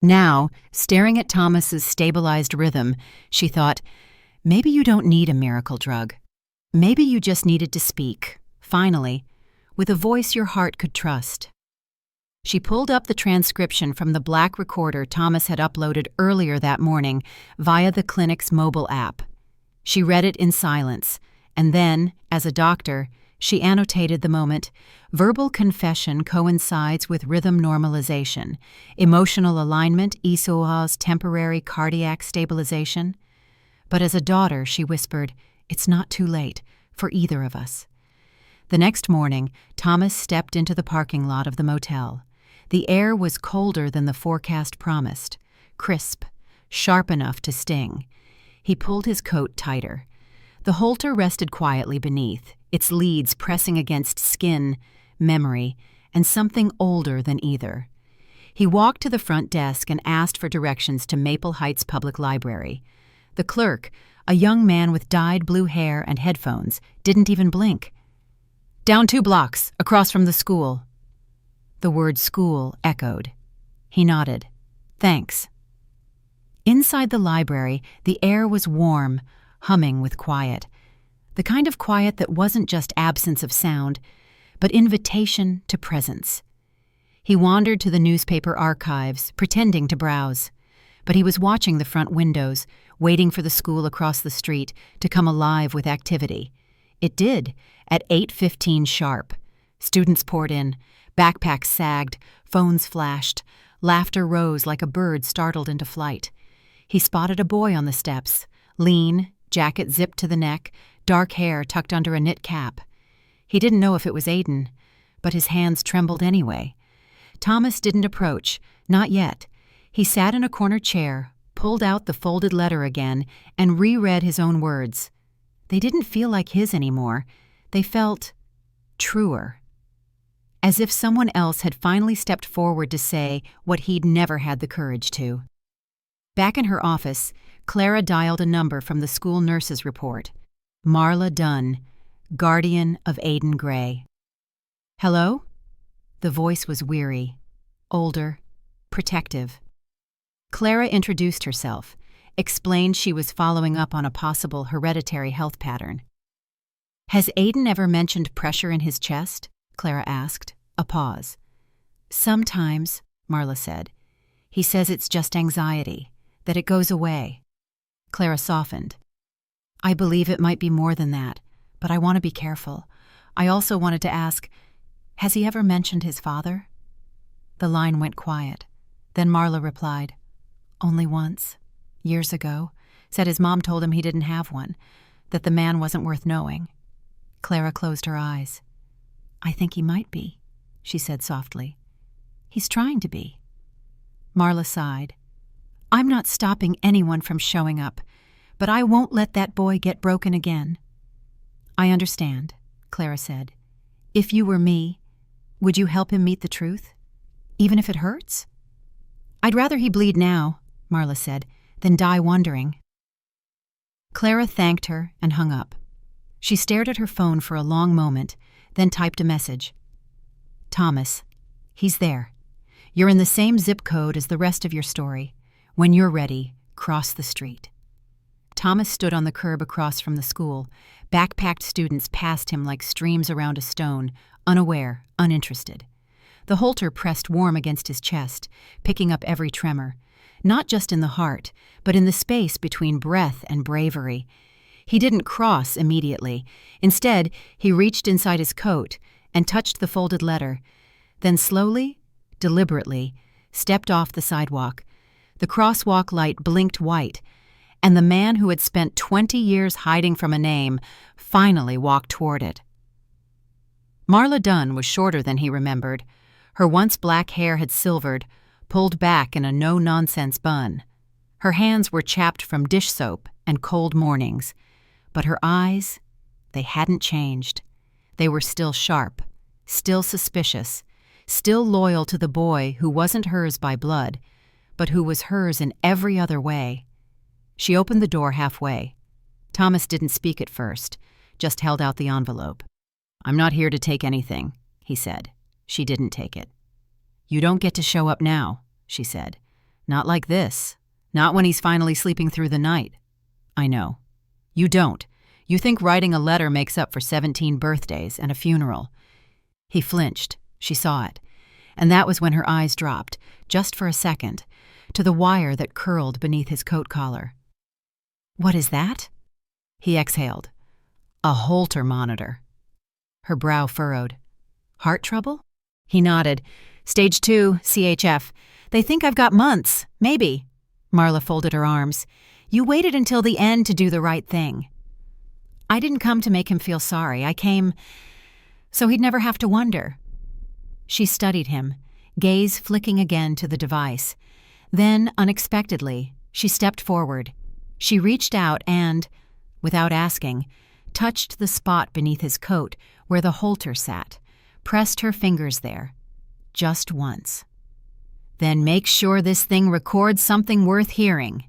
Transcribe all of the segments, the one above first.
Now, staring at Thomas's stabilized rhythm, she thought, maybe you don't need a miracle drug. Maybe you just needed to speak, finally, with a voice your heart could trust. She pulled up the transcription from the black recorder Thomas had uploaded earlier that morning via the clinic's mobile app. She read it in silence, and then, as a doctor, she annotated the moment. Verbal confession coincides with rhythm normalization. Emotional alignment equals temporary cardiac stabilization. But as a daughter, she whispered, it's not too late for either of us. The next morning, Thomas stepped into the parking lot of the motel. The air was colder than the forecast promised, crisp, sharp enough to sting. He pulled his coat tighter. The halter rested quietly beneath, its leads pressing against skin, memory, and something older than either. He walked to the front desk and asked for directions to Maple Heights Public Library. The clerk, a young man with dyed blue hair and headphones, didn't even blink. Down 2 blocks, across from the school. The word school echoed. He nodded. Thanks. Inside the library, the air was warm, humming with quiet. The kind of quiet that wasn't just absence of sound, but invitation to presence. He wandered to the newspaper archives, pretending to browse. But he was watching the front windows, waiting for the school across the street to come alive with activity. It did, at 8:15 sharp. Students poured in, backpacks sagged, phones flashed, laughter rose like a bird startled into flight. He spotted a boy on the steps, lean, jacket zipped to the neck, dark hair tucked under a knit cap. He didn't know if it was Aiden, but his hands trembled anyway. Thomas didn't approach, not yet. He sat in a corner chair, pulled out the folded letter again, and reread his own words. They didn't feel like his anymore. They felt truer. As if someone else had finally stepped forward to say what he'd never had the courage to. Back in her office, Clara dialed a number from the school nurse's report. Marla Dunn, guardian of Aiden Gray. Hello? The voice was weary, older, protective. Clara introduced herself, explained she was following up on a possible hereditary health pattern. Has Aiden ever mentioned pressure in his chest? Clara asked. A pause. Sometimes, Marla said. He says it's just anxiety, that it goes away. Clara softened. I believe it might be more than that, but I want to be careful. I also wanted to ask, has he ever mentioned his father? The line went quiet. Then Marla replied, only once, years ago, said his mom told him he didn't have one, that the man wasn't worth knowing. Clara closed her eyes. I think he might be, she said softly. He's trying to be. Marla sighed. I'm not stopping anyone from showing up, but I won't let that boy get broken again. I understand, Clara said. If you were me, would you help him meet the truth? Even if it hurts? I'd rather he bleed now, Marla said, than die wondering. Clara thanked her and hung up. She stared at her phone for a long moment, then typed a message. Thomas, he's there. You're in the same zip code as the rest of your story. When you're ready, cross the street. Thomas stood on the curb across from the school. Backpacked students passed him like streams around a stone, unaware, uninterested. The halter pressed warm against his chest, picking up every tremor, not just in the heart, but in the space between breath and bravery. He didn't cross immediately. Instead, he reached inside his coat and touched the folded letter, then slowly, deliberately, stepped off the sidewalk. The crosswalk light blinked white, and the man who had spent 20 years hiding from a name finally walked toward it. Marla Dunn was shorter than he remembered. Her once black hair had silvered, pulled back in a no-nonsense bun. Her hands were chapped from dish soap and cold mornings, but her eyes, they hadn't changed. They were still sharp, still suspicious, still loyal to the boy who wasn't hers by blood, but who was hers in every other way. She opened the door halfway. Thomas didn't speak at first, just held out the envelope. I'm not here to take anything, he said. She didn't take it. You don't get to show up now, she said. Not like this. Not when he's finally sleeping through the night. I know. You don't. You think writing a letter makes up for 17 birthdays and a funeral. He flinched. She saw it. And that was when her eyes dropped, just for a second, to the wire that curled beneath his coat collar. What is that? He exhaled. A Holter monitor. Her brow furrowed. Heart trouble? He nodded. Stage 2, CHF. They think I've got months. Maybe. Marla folded her arms. You waited until the end to do the right thing. I didn't come to make him feel sorry. I came so he'd never have to wonder. She studied him, gaze flicking again to the device. Then, unexpectedly, she stepped forward. She reached out and, without asking, touched the spot beneath his coat where the Holter sat, pressed her fingers there. Just once. Then make sure this thing records something worth hearing.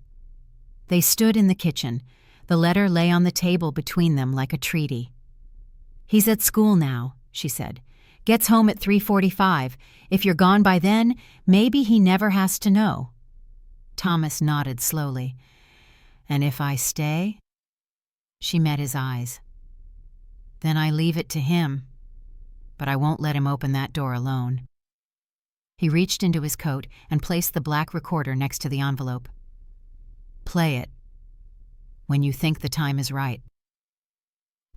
They stood in the kitchen. The letter lay on the table between them like a treaty. He's at school now, she said. Gets home at 3:45. If you're gone by then, maybe he never has to know. Thomas nodded slowly. And if I stay? She met his eyes. Then I leave it to him. But I won't let him open that door alone. He reached into his coat and placed the black recorder next to the envelope. Play it. When you think the time is right.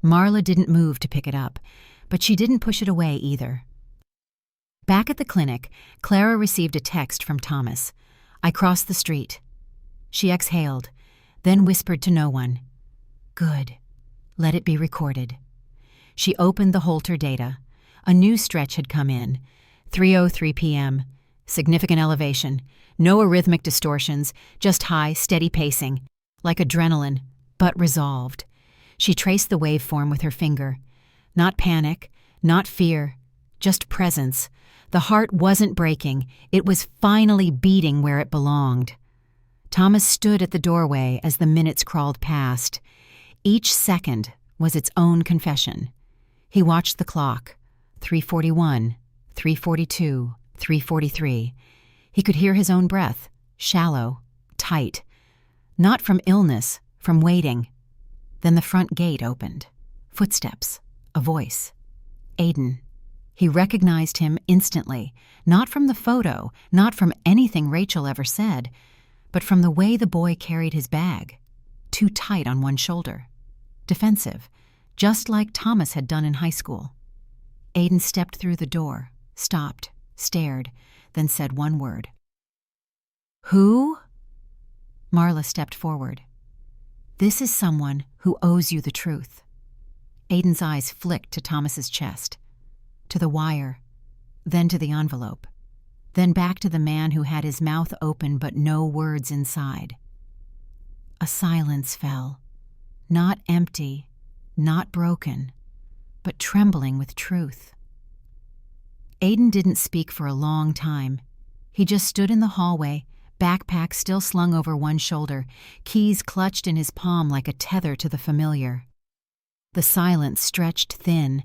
Marla didn't move to pick it up, but she didn't push it away either. Back at the clinic, Clara received a text from Thomas. I crossed the street. She exhaled, then whispered to no one. Good. Let it be recorded. She opened the Holter data. A new stretch had come in. 3:03 p.m. Significant elevation. No arrhythmic distortions, just high, steady pacing. Like adrenaline, but resolved. She traced the waveform with her finger. Not panic, not fear, just presence. The heart wasn't breaking. It was finally beating where it belonged. Thomas stood at the doorway as the minutes crawled past. Each second was its own confession. He watched the clock. 3:41, 3:42, 3:43. He could hear his own breath, shallow, tight. Not from illness, from waiting. Then the front gate opened. Footsteps. A voice. Aiden. He recognized him instantly, not from the photo, not from anything Rachel ever said, but from the way the boy carried his bag. Too tight on one shoulder. Defensive, just like Thomas had done in high school. Aiden stepped through the door, stopped, stared, then said one word. Who? Marla stepped forward. This is someone who owes you the truth. Aiden's eyes flicked to Thomas's chest, to the wire, then to the envelope, then back to the man who had his mouth open but no words inside. A silence fell, not empty, not broken, but trembling with truth. Aiden didn't speak for a long time. He just stood in the hallway, backpack still slung over one shoulder, keys clutched in his palm like a tether to the familiar. The silence stretched thin,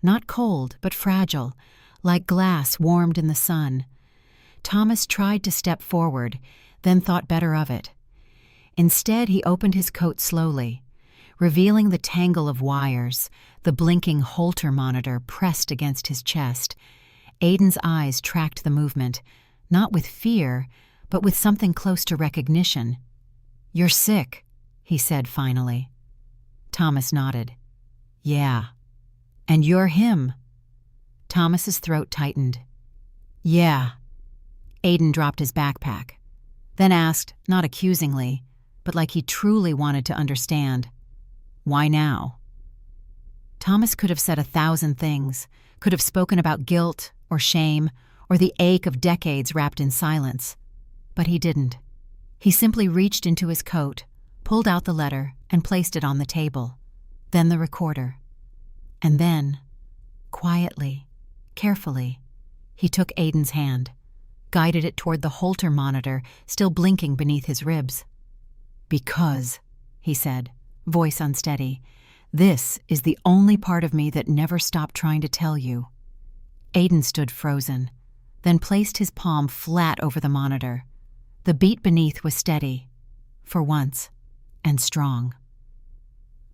not cold but fragile, like glass warmed in the sun. Thomas tried to step forward, then thought better of it. Instead, he opened his coat slowly, revealing the tangle of wires, the blinking Holter monitor pressed against his chest. Aiden's eyes tracked the movement, not with fear, but with something close to recognition. You're sick, he said finally. Thomas nodded. Yeah. And you're him. Thomas's throat tightened. Yeah. Aiden dropped his backpack, then asked, not accusingly, but like he truly wanted to understand. Why now? Thomas could have said 1,000 things, could have spoken about guilt or shame or the ache of decades wrapped in silence. But he didn't. He simply reached into his coat, pulled out the letter, and placed it on the table. Then the recorder. And then, quietly, carefully, he took Aiden's hand, guided it toward the Holter monitor still blinking beneath his ribs. Because, he said, voice unsteady, this is the only part of me that never stopped trying to tell you. Aiden stood frozen, then placed his palm flat over the monitor. The beat beneath was steady, for once, and strong.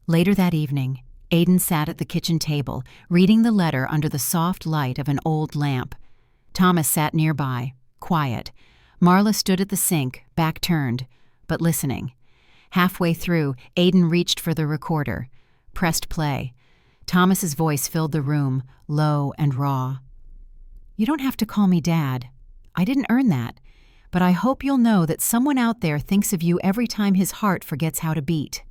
Later that evening, Aiden sat at the kitchen table, reading the letter under the soft light of an old lamp. Thomas sat nearby, quiet. Marla stood at the sink, back turned, but listening. Halfway through, Aiden reached for the recorder, pressed play. Thomas's voice filled the room, low and raw. "You don't have to call me Dad. I didn't earn that. But I hope you'll know that someone out there thinks of you every time his heart forgets how to beat."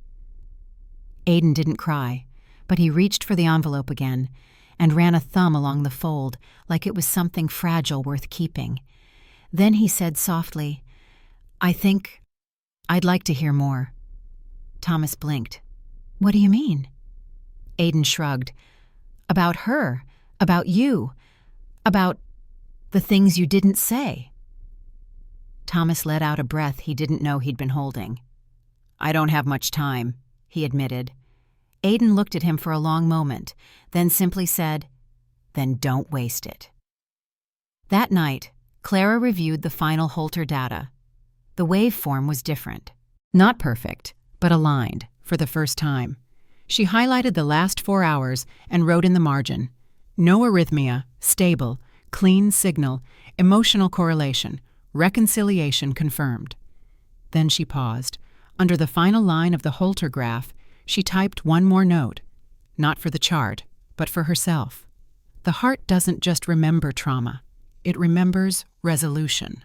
Aiden didn't cry, but he reached for the envelope again and ran a thumb along the fold like it was something fragile worth keeping. Then he said softly, "I think I'd like to hear more." Thomas blinked. "What do you mean?" Aiden shrugged. "About her, about you, about the things you didn't say." Thomas let out a breath he didn't know he'd been holding. "I don't have much time," he admitted. Aiden looked at him for a long moment, then simply said, "Then don't waste it." That night, Clara reviewed the final Holter data. The waveform was different. Not perfect, but aligned, for the first time. She highlighted the last 4 hours and wrote in the margin, "No arrhythmia, stable, clean signal, emotional correlation, reconciliation confirmed." Then she paused. Under the final line of the Holter graph, she typed one more note, not for the chart, but for herself. The heart doesn't just remember trauma, it remembers resolution.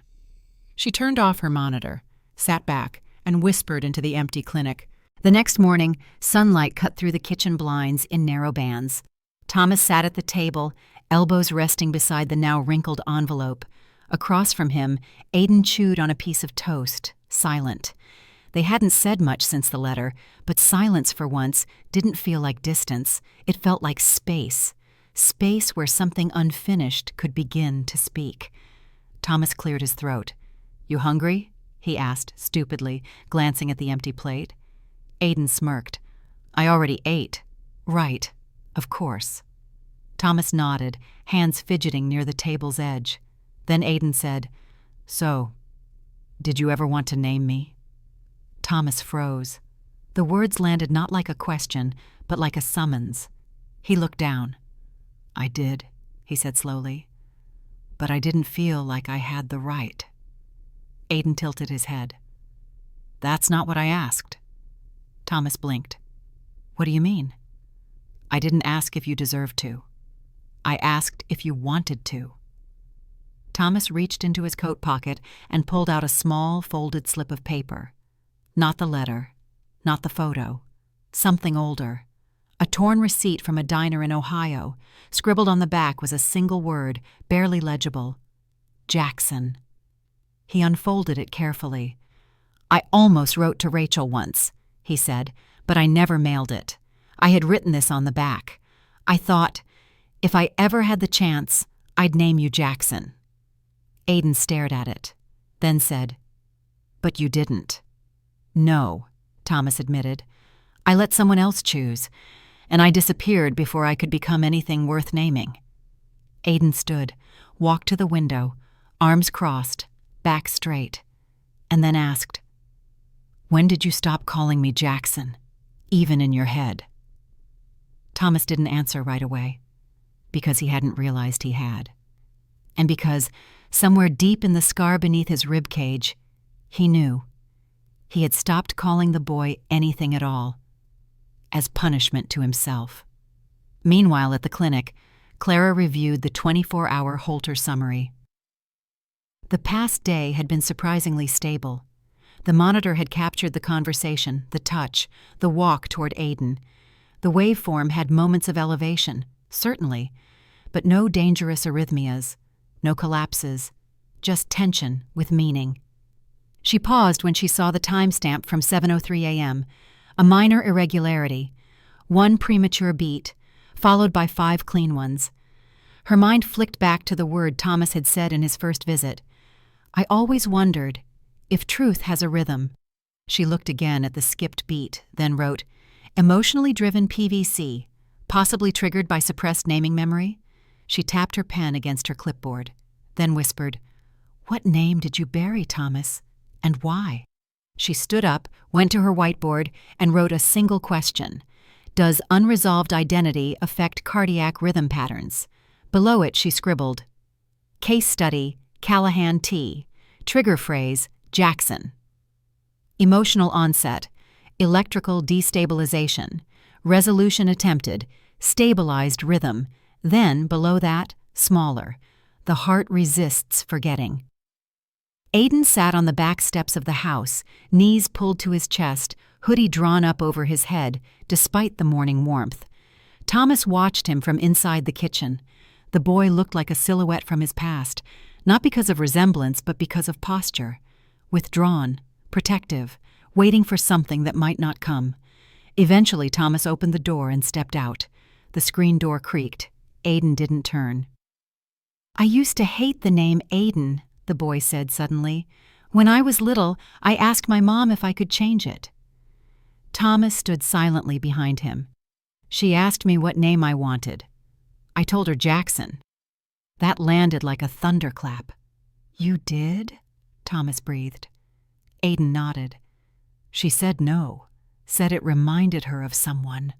She turned off her monitor, sat back, and whispered into the empty clinic. The next morning, sunlight cut through the kitchen blinds in narrow bands. Thomas sat at the table, elbows resting beside the now wrinkled envelope. Across from him, Aiden chewed on a piece of toast, silent. They hadn't said much since the letter, but silence for once didn't feel like distance. It felt like space. Space where something unfinished could begin to speak. Thomas cleared his throat. "You hungry?" he asked, stupidly, glancing at the empty plate. Aiden smirked. "I already ate." "Right. Of course." Thomas nodded, hands fidgeting near the table's edge. Then Aiden said, "So, did you ever want to name me?" Thomas froze. The words landed not like a question, but like a summons. He looked down. "I did," he said slowly. "But I didn't feel like I had the right." Aiden tilted his head. "That's not what I asked." Thomas blinked. "What do you mean?" "I didn't ask if you deserved to. I asked if you wanted to." Thomas reached into his coat pocket and pulled out a small, folded slip of paper. Not the letter, not the photo. Something older. A torn receipt from a diner in Ohio. Scribbled on the back was a single word, barely legible. Jackson. He unfolded it carefully. "I almost wrote to Rachel once," he said, "but I never mailed it. I had written this on the back. I thought, if I ever had the chance, I'd name you Jackson." Aiden stared at it, then said, "But you didn't." "No," Thomas admitted. "I let someone else choose, and I disappeared before I could become anything worth naming." Aiden stood, walked to the window, arms crossed, back straight, and then asked, "When did you stop calling me Jackson, even in your head?" Thomas didn't answer right away, because he hadn't realized he had. And because, somewhere deep in the scar beneath his rib cage, he knew. He had stopped calling the boy anything at all, as punishment to himself. Meanwhile, at the clinic, Clara reviewed the 24-hour Holter summary. The past day had been surprisingly stable. The monitor had captured the conversation, the touch, the walk toward Aiden. The waveform had moments of elevation, certainly, but no dangerous arrhythmias, no collapses, just tension with meaning. She paused when she saw the timestamp from 7:03 a.m., a minor irregularity, one premature beat, followed by 5 clean ones. Her mind flicked back to the word Thomas had said in his first visit. "I always wondered if truth has a rhythm." She looked again at the skipped beat, then wrote, "Emotionally driven PVC, possibly triggered by suppressed naming memory." She tapped her pen against her clipboard, then whispered, "What name did you bury, Thomas? And why? She stood up, went to her whiteboard, and wrote a single question. Does unresolved identity affect cardiac rhythm patterns? Below it, she scribbled, Case study, Callahan T. Trigger phrase, Jackson. Emotional onset, electrical destabilization. Resolution attempted, stabilized rhythm. Then, below that, smaller. The heart resists forgetting. Aiden sat on the back steps of the house, knees pulled to his chest, hoodie drawn up over his head, despite the morning warmth. Thomas watched him from inside the kitchen. The boy looked like a silhouette from his past, not because of resemblance but because of posture. Withdrawn, protective, waiting for something that might not come. Eventually, Thomas opened the door and stepped out. The screen door creaked. Aiden didn't turn. I used to hate the name Aiden, the boy said suddenly. When I was little, I asked my mom if I could change it. Thomas stood silently behind him. She asked me what name I wanted. I told her Jackson. That landed like a thunderclap. You did? Thomas breathed. Aiden nodded. She said no, said it reminded her of someone.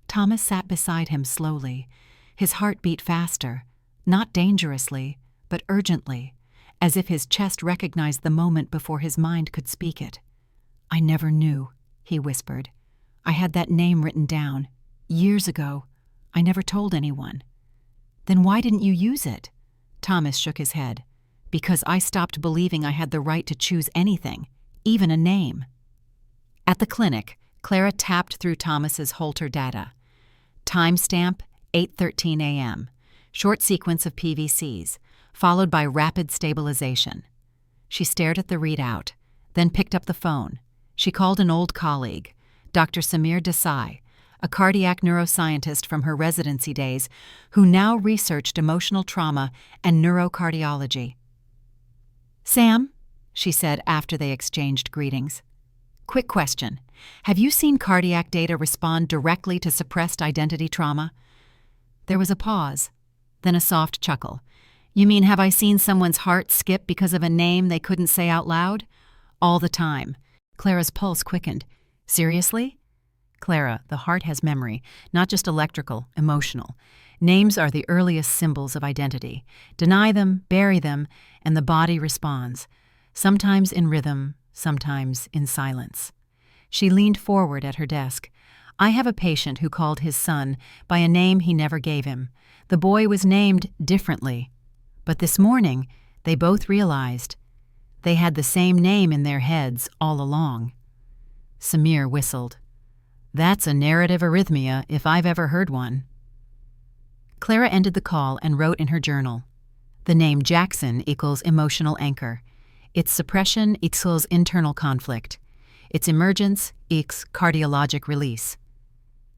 Thomas sat beside him slowly. His heart beat faster, not dangerously, but urgently, as if his chest recognized the moment before his mind could speak it. I never knew, he whispered. I had that name written down. Years ago. I never told anyone. Then why didn't you use it? Thomas shook his head. Because I stopped believing I had the right to choose anything, even a name. At the clinic, Clara tapped through Thomas's Holter data. Timestamp, 8:13 a.m. Short sequence of PVCs, followed by rapid stabilization. She stared at the readout, then picked up the phone. She called an old colleague, Dr. Samir Desai, a cardiac neuroscientist from her residency days who now researched emotional trauma and neurocardiology. Sam, she said after they exchanged greetings. Quick question. Have you seen cardiac data respond directly to suppressed identity trauma? There was a pause, then a soft chuckle. You mean, have I seen someone's heart skip because of a name they couldn't say out loud? All the time. Clara's pulse quickened. Seriously? Clara, the heart has memory, not just electrical, emotional. Names are the earliest symbols of identity. Deny them, bury them, and the body responds. Sometimes in rhythm, sometimes in silence. She leaned forward at her desk. I have a patient who called his son by a name he never gave him. The boy was named differently. But this morning, they both realized they had the same name in their heads all along. Samir whistled. That's a narrative arrhythmia if I've ever heard one. Clara ended the call and wrote in her journal. The name Jackson equals emotional anchor. Its suppression equals internal conflict. Its emergence equals cardiologic release.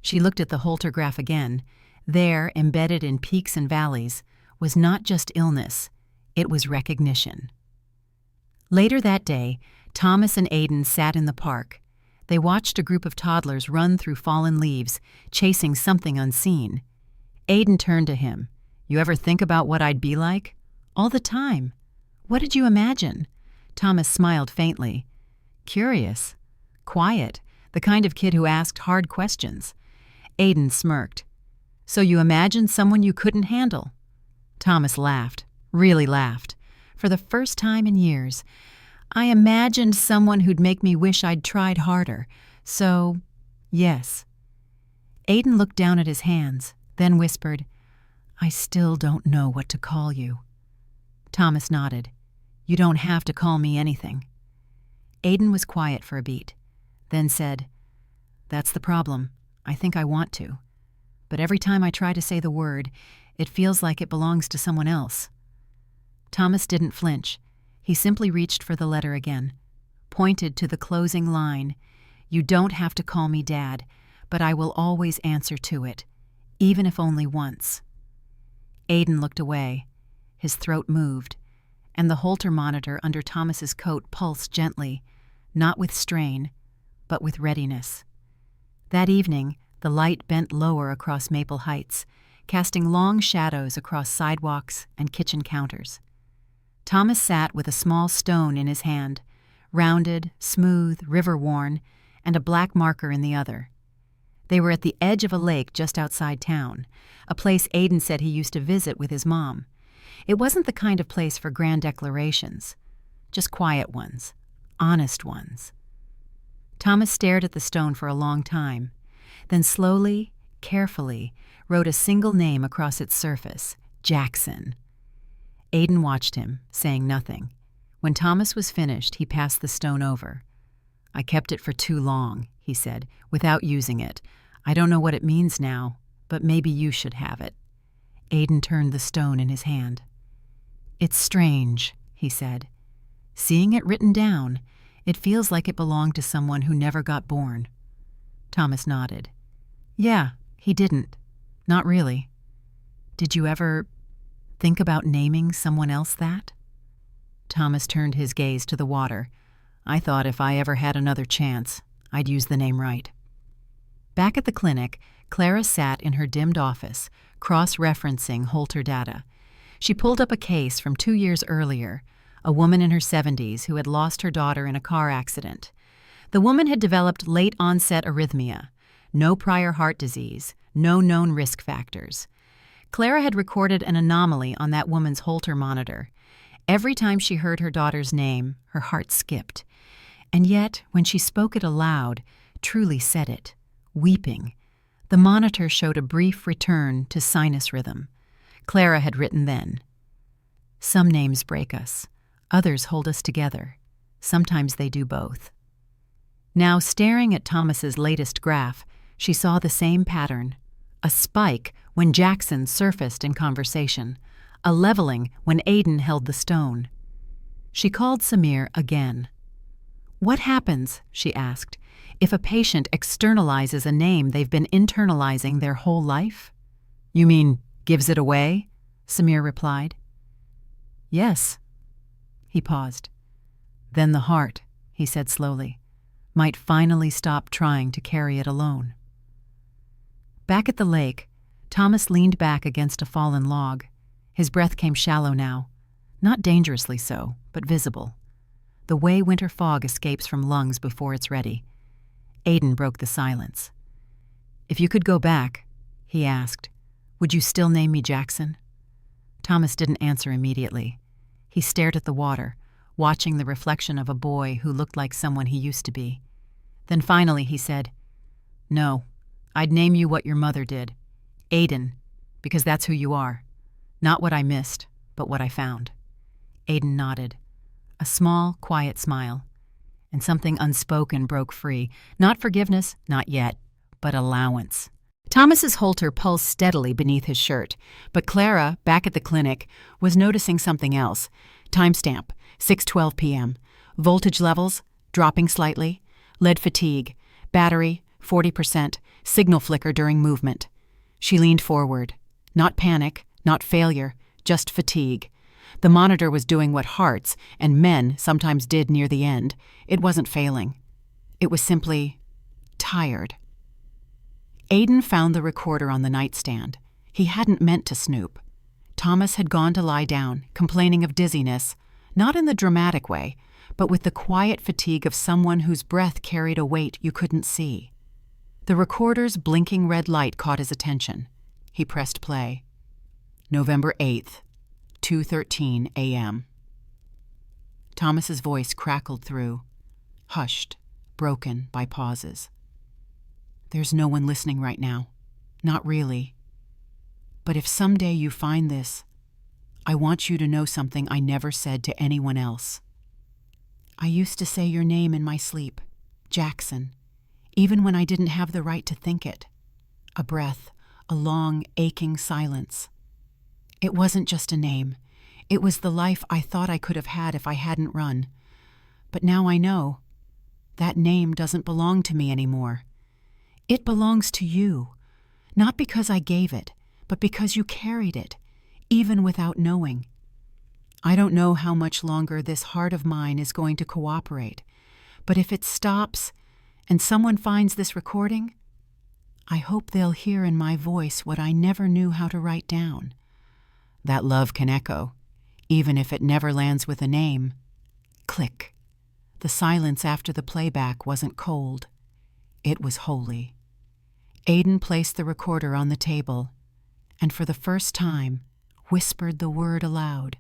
She looked at the Holter graph again. There, embedded in peaks and valleys, was not just illness, it was recognition. Later that day, Thomas and Aiden sat in the park. They watched a group of toddlers run through fallen leaves, chasing something unseen. Aiden turned to him. You ever think about what I'd be like? All the time. What did you imagine? Thomas smiled faintly. Curious. Quiet. The kind of kid who asked hard questions. Aiden smirked. So you imagined someone you couldn't handle? Thomas laughed. Really laughed. For the first time in years. I imagined someone who'd make me wish I'd tried harder. So, yes. Aiden looked down at his hands, then whispered, I still don't know what to call you. Thomas nodded. You don't have to call me anything. Aiden was quiet for a beat, then said, That's the problem. I think I want to. But every time I try to say the word, it feels like it belongs to someone else. Thomas didn't flinch. He simply reached for the letter again, pointed to the closing line. You don't have to call me Dad, but I will always answer to it, even if only once. Aiden looked away. His throat moved, and the Holter monitor under Thomas's coat pulsed gently, not with strain, but with readiness. That evening, the light bent lower across Maple Heights, casting long shadows across sidewalks and kitchen counters. Thomas sat with a small stone in his hand, rounded, smooth, river-worn, and a black marker in the other. They were at the edge of a lake just outside town, a place Aiden said he used to visit with his mom. It wasn't the kind of place for grand declarations, just quiet ones, honest ones. Thomas stared at the stone for a long time, then slowly, carefully, wrote a single name across its surface, Jackson. Aiden watched him, saying nothing. When Thomas was finished, he passed the stone over. "I kept it for too long," he said, "without using it. I don't know what it means now, but maybe you should have it." Aiden turned the stone in his hand. "It's strange," he said. "Seeing it written down, it feels like it belonged to someone who never got born." Thomas nodded. "Yeah, he didn't. Not really. Did you ever think about naming someone else that?" Thomas turned his gaze to the water. "I thought if I ever had another chance, I'd use the name right." Back at the clinic, Clara sat in her dimmed office, cross-referencing Holter data. She pulled up a case from 2 years earlier, a woman in her 70s who had lost her daughter in a car accident. The woman had developed late-onset arrhythmia, no prior heart disease, no known risk factors. Clara had recorded an anomaly on that woman's Holter monitor. Every time she heard her daughter's name, her heart skipped. And yet, when she spoke it aloud, truly said it, weeping, the monitor showed a brief return to sinus rhythm. Clara had written then, "Some names break us. Others hold us together. Sometimes they do both." Now, staring at Thomas's latest graph, she saw the same pattern. A spike when Jackson surfaced in conversation. A leveling when Aiden held the stone. She called Samir again. "What happens," she asked, "if a patient externalizes a name they've been internalizing their whole life?" "You mean, gives it away?" Samir replied. "Yes." He paused. "Then the heart," he said slowly, "might finally stop trying to carry it alone." Back at the lake, Thomas leaned back against a fallen log. His breath came shallow now, not dangerously so, but visible. The way winter fog escapes from lungs before it's ready. Aiden broke the silence. "If you could go back," he asked, "would you still name me Jackson?" Thomas didn't answer immediately. He stared at the water, watching the reflection of a boy who looked like someone he used to be. Then finally he said, "No, I'd name you what your mother did. Aiden, because that's who you are. Not what I missed, but what I found." Aiden nodded. A small, quiet smile. And something unspoken broke free. Not forgiveness, not yet, but allowance. Thomas's Holter pulsed steadily beneath his shirt, but Clara, back at the clinic, was noticing something else. Timestamp, 6:12 p.m. Voltage levels, dropping slightly. Lead fatigue. Battery, 40%. Signal flicker during movement. She leaned forward. Not panic, not failure, just fatigue. The monitor was doing what hearts and men sometimes did near the end. It wasn't failing. It was simply tired. Aiden found the recorder on the nightstand. He hadn't meant to snoop. Thomas had gone to lie down, complaining of dizziness, not in the dramatic way, but with the quiet fatigue of someone whose breath carried a weight you couldn't see. The recorder's blinking red light caught his attention. He pressed play. November 8th, 2:13 a.m. Thomas's voice crackled through, hushed, broken by pauses. "There's no one listening right now. Not really. But if someday you find this, I want you to know something I never said to anyone else. I used to say your name in my sleep, Jackson, even when I didn't have the right to think it. A breath, a long, aching silence. It wasn't just a name. It was the life I thought I could have had if I hadn't run. But now I know. That name doesn't belong to me anymore. It belongs to you, not because I gave it, but because you carried it, even without knowing. I don't know how much longer this heart of mine is going to cooperate, but if it stops and someone finds this recording, I hope they'll hear in my voice what I never knew how to write down. That love can echo, even if it never lands with a name. Click. The silence after the playback wasn't cold. It was holy. Aiden placed the recorder on the table and for the first time whispered the word aloud,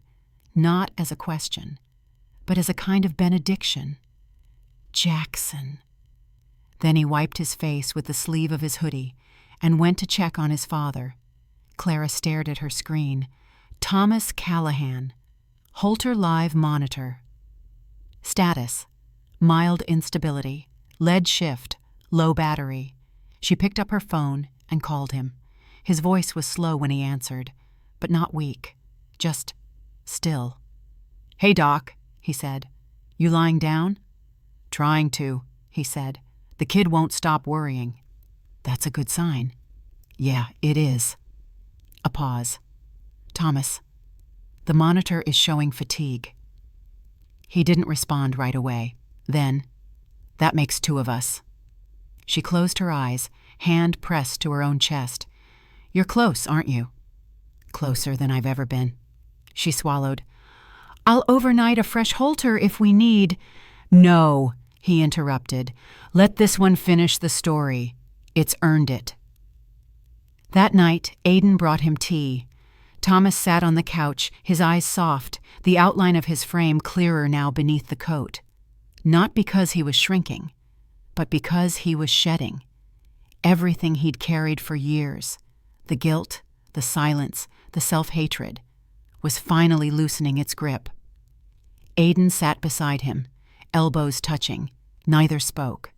not as a question, but as a kind of benediction. Jackson. Then he wiped his face with the sleeve of his hoodie and went to check on his father. Clara stared at her screen. Thomas Callahan. Holter Live Monitor. Status: mild instability, lead shift, low battery. She picked up her phone and called him. His voice was slow when he answered, but not weak, just still. "Hey, Doc," he said. "You lying down?" "Trying to," he said. "The kid won't stop worrying." "That's a good sign." "Yeah, it is." A pause. "Thomas, the monitor is showing fatigue." He didn't respond right away. Then, "That makes 2 of us." She closed her eyes, hand pressed to her own chest. "You're close, aren't you?" "Closer than I've ever been." She swallowed. "I'll overnight a fresh Holter if we need—" "No," he interrupted. "Let this one finish the story. It's earned it." That night, Aiden brought him tea. Thomas sat on the couch, his eyes soft, the outline of his frame clearer now beneath the coat. Not because he was shrinking, but because he was shedding. Everything he'd carried for years, the guilt, the silence, the self-hatred, was finally loosening its grip. Aiden sat beside him, elbows touching. Neither spoke.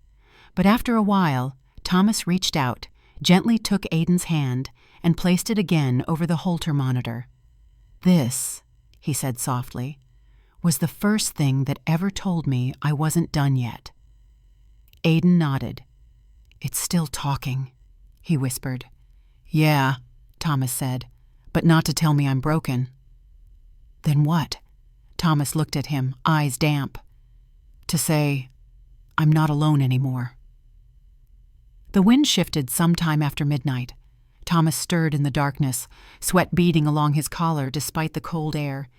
But after a while, Thomas reached out, gently took Aiden's hand, and placed it again over the Holter monitor. "This," he said softly, "was the first thing that ever told me I wasn't done yet." Aiden nodded. "It's still talking," he whispered. "Yeah," Thomas said, "but not to tell me I'm broken." "Then what?" Thomas looked at him, eyes damp. "To say I'm not alone anymore." The wind shifted sometime after midnight. Thomas stirred in the darkness, sweat beading along his collar despite the cold air.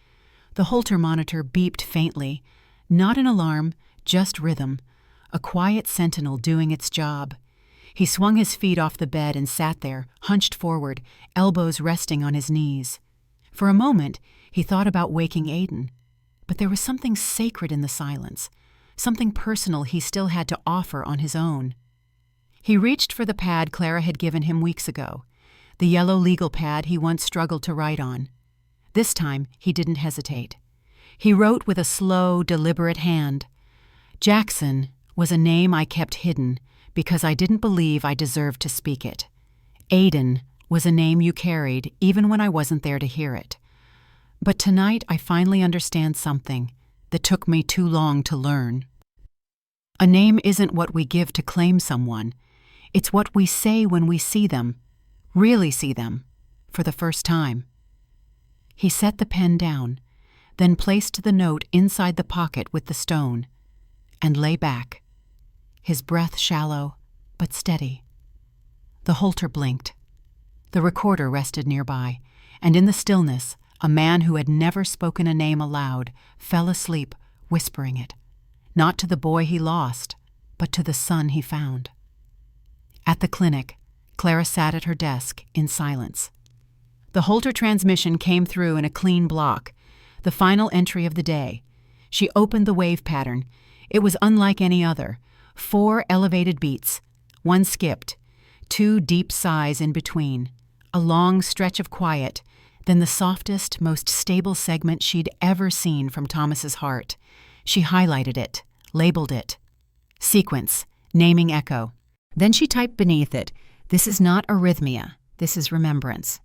The Holter monitor beeped faintly, not an alarm, just rhythm, a quiet sentinel doing its job. He swung his feet off the bed and sat there, hunched forward, elbows resting on his knees. For a moment, he thought about waking Aiden, but there was something sacred in the silence, something personal he still had to offer on his own. He reached for the pad Clara had given him weeks ago, the yellow legal pad he once struggled to write on. This time, he didn't hesitate. He wrote with a slow, deliberate hand. "Jackson was a name I kept hidden because I didn't believe I deserved to speak it. Aiden was a name you carried even when I wasn't there to hear it. But tonight I finally understand something that took me too long to learn. A name isn't what we give to claim someone. It's what we say when we see them, really see them, for the first time." He set the pen down, then placed the note inside the pocket with the stone, and lay back, his breath shallow but steady. The Holter blinked. The recorder rested nearby, and in the stillness, a man who had never spoken a name aloud fell asleep, whispering it, not to the boy he lost, but to the son he found. At the clinic, Clara sat at her desk in silence. The Holter transmission came through in a clean block, the final entry of the day. She opened the wave pattern. It was unlike any other. 4 elevated beats, 1 skipped, 2 deep sighs in between, a long stretch of quiet, then the softest, most stable segment she'd ever seen from Thomas's heart. She highlighted it, labeled it. Sequence, naming echo. Then she typed beneath it, "This is not arrhythmia, this is remembrance.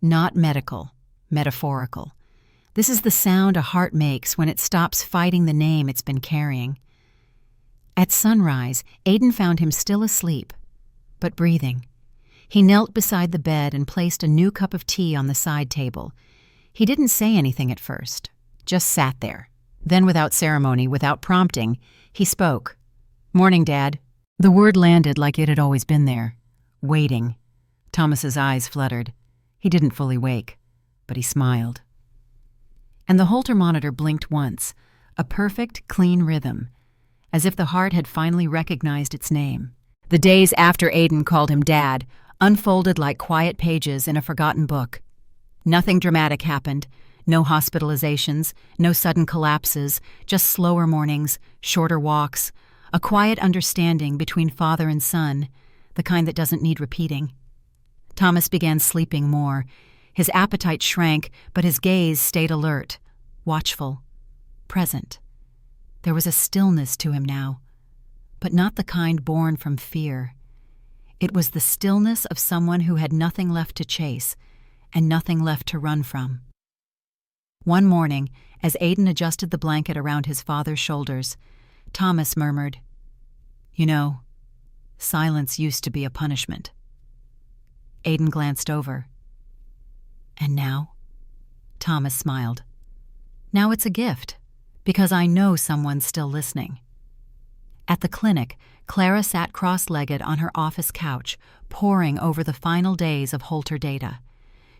Not medical, metaphorical. This is the sound a heart makes when it stops fighting the name it's been carrying." At sunrise, Aiden found him still asleep, but breathing. He knelt beside the bed and placed a new cup of tea on the side table. He didn't say anything at first, just sat there. Then without ceremony, without prompting, he spoke. "Morning, Dad." The word landed like it had always been there. Waiting. Thomas's eyes fluttered. He didn't fully wake, but he smiled. And the Holter monitor blinked once, a perfect, clean rhythm. as if the heart had finally recognized its name. The days after Aiden called him Dad unfolded like quiet pages in a forgotten book. Nothing dramatic happened. No hospitalizations, no sudden collapses, just slower mornings, shorter walks, a quiet understanding between father and son, the kind that doesn't need repeating. Thomas began sleeping more. His appetite shrank, but his gaze stayed alert, watchful, present. There was a stillness to him now, but not the kind born from fear. It was the stillness of someone who had nothing left to chase and nothing left to run from. One morning, as Aiden adjusted the blanket around his father's shoulders, Thomas murmured, "You know, silence used to be a punishment." Aiden glanced over. "And now?" Thomas smiled. "Now it's a gift, because I know someone's still listening." At the clinic, Clara sat cross-legged on her office couch, poring over the final days of Holter data.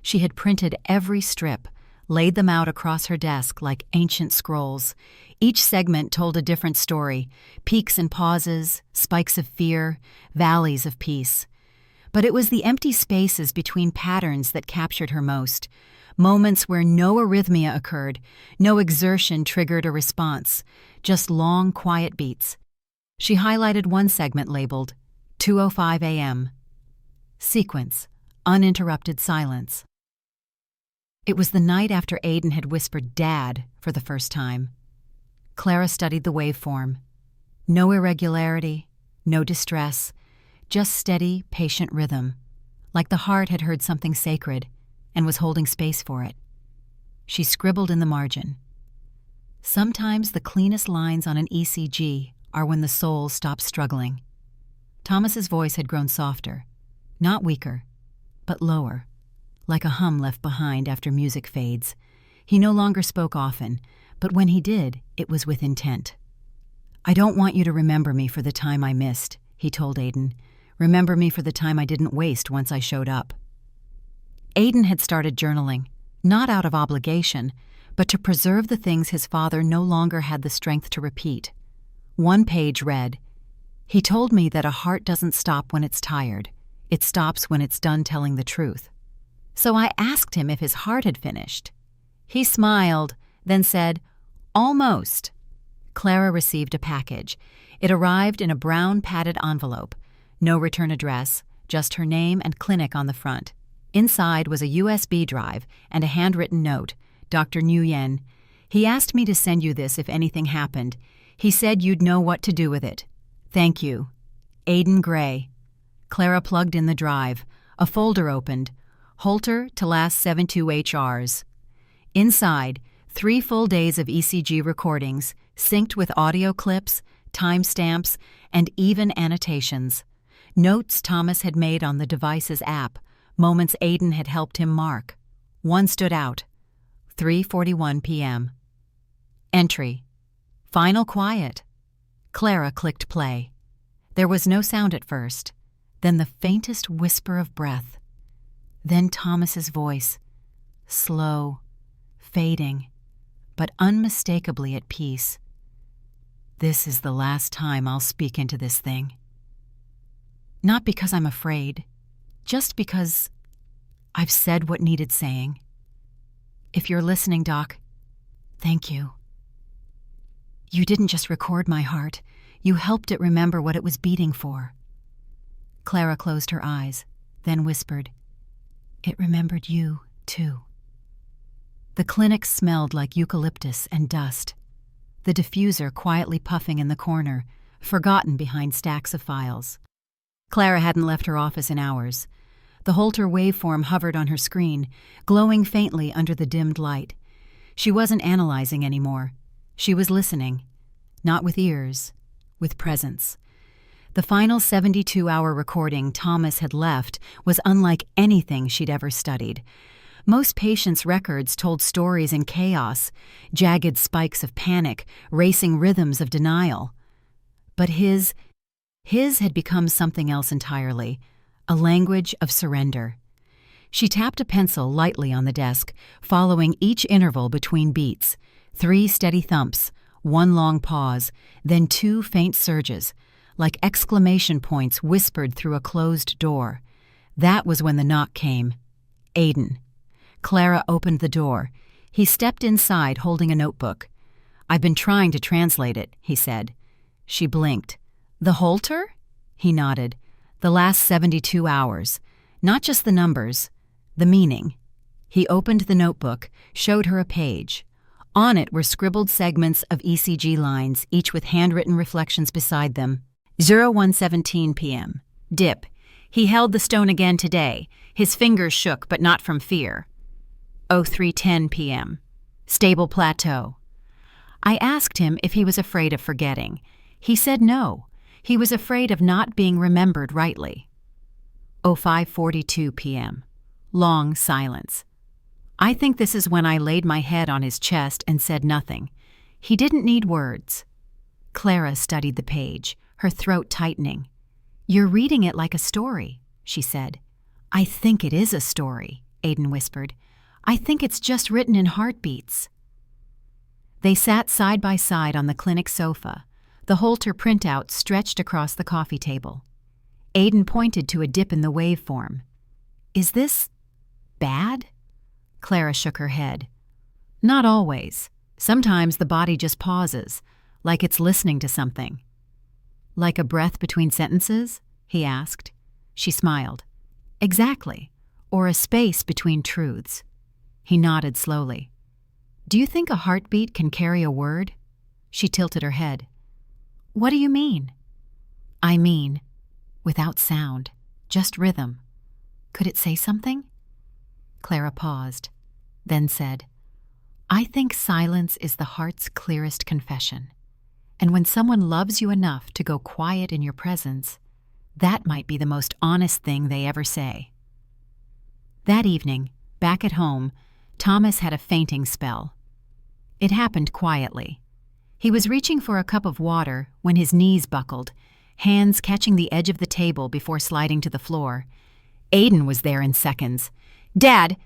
She had printed every strip, laid them out across her desk like ancient scrolls. Each segment told a different story, peaks and pauses, spikes of fear, valleys of peace. But it was the empty spaces between patterns that captured her most, moments where no arrhythmia occurred, no exertion triggered a response, just long, quiet beats. She highlighted one segment labeled 2:05 a.m. Sequence, uninterrupted silence. It was the night after Aiden had whispered "Dad" for the first time. Clara studied the waveform. No irregularity, no distress, just steady, patient rhythm, like the heart had heard something sacred and was holding space for it. She scribbled in the margin. Sometimes the cleanest lines on an ECG are when the soul stops struggling. Thomas's voice had grown softer, not weaker, but lower, like a hum left behind after music fades. He no longer spoke often, but when he did, it was with intent. "I don't want you to remember me for the time I missed," he told Aiden. "Remember me for the time I didn't waste once I showed up." Aiden had started journaling, not out of obligation, but to preserve the things his father no longer had the strength to repeat. One page read, "He told me that a heart doesn't stop when it's tired. It stops when it's done telling the truth." So I asked him if his heart had finished. He smiled, then said, "Almost." Clara received a package. It arrived in a brown padded envelope. No return address, just her name and clinic on the front. Inside was a USB drive and a handwritten note. "Dr. Nguyen, he asked me to send you this if anything happened. He said you'd know what to do with it. Thank you. Aiden Gray." Clara plugged in the drive. A folder opened. Holter to last 72 HRs. Inside, 3 full days of ECG recordings, synced with audio clips, timestamps, and even annotations. Notes Thomas had made on the device's app, moments Aiden had helped him mark. One stood out. 3:41 p.m. Entry. Final quiet. Clara clicked play. There was no sound at first, then the faintest whisper of breath. Then Thomas's voice, slow, fading, but unmistakably at peace. "This is the last time I'll speak into this thing. Not because I'm afraid, just because I've said what needed saying. If you're listening, Doc, thank you. You didn't just record my heart, you helped it remember what it was beating for." Clara closed her eyes, then whispered, "It remembered you, too." The clinic smelled like eucalyptus and dust. The diffuser quietly puffing in the corner, forgotten behind stacks of files. Clara hadn't left her office in hours. The Holter waveform hovered on her screen, glowing faintly under the dimmed light. She wasn't analyzing anymore. She was listening, not with ears, with presence. The final 72-hour recording Thomas had left was unlike anything she'd ever studied. Most patients' records told stories in chaos, jagged spikes of panic, racing rhythms of denial. But his had become something else entirely, a language of surrender. She tapped a pencil lightly on the desk, following each interval between beats. 3 steady thumps, one long pause, then two faint surges, like exclamation points whispered through a closed door. That was when the knock came. Aiden. Clara opened the door. He stepped inside holding a notebook. "I've been trying to translate it," he said. She blinked. "The Holter?" He nodded. "The last 72 hours. Not just the numbers, the meaning." He opened the notebook, showed her a page. On it were scribbled segments of ECG lines, each with handwritten reflections beside them. 01:17 p.m. Dip. He held the stone again today. His fingers shook, but not from fear. 03:10 p.m. Stable plateau. I asked him if he was afraid of forgetting. He said no. He was afraid of not being remembered rightly. 05:42 p.m. Long silence. I think this is when I laid my head on his chest and said nothing. He didn't need words. Clara studied the page, her throat tightening. "You're reading it like a story," she said. "I think it is a story," Aiden whispered. "I think it's just written in heartbeats." They sat side by side on the clinic sofa, the Holter printout stretched across the coffee table. Aiden pointed to a dip in the waveform. "Is this bad?" Clara shook her head. "Not always. Sometimes the body just pauses, like it's listening to something." "Like a breath between sentences?" he asked. She smiled. "Exactly. Or a space between truths." He nodded slowly. "Do you think a heartbeat can carry a word?" She tilted her head. "What do you mean?" "I mean, without sound, just rhythm. Could it say something?" Clara paused, then said, "I think silence is the heart's clearest confession. And when someone loves you enough to go quiet in your presence, that might be the most honest thing they ever say." That evening, back at home, Thomas had a fainting spell. It happened quietly. He was reaching for a cup of water when his knees buckled, hands catching the edge of the table before sliding to the floor. Aiden was there in seconds. "Dad!"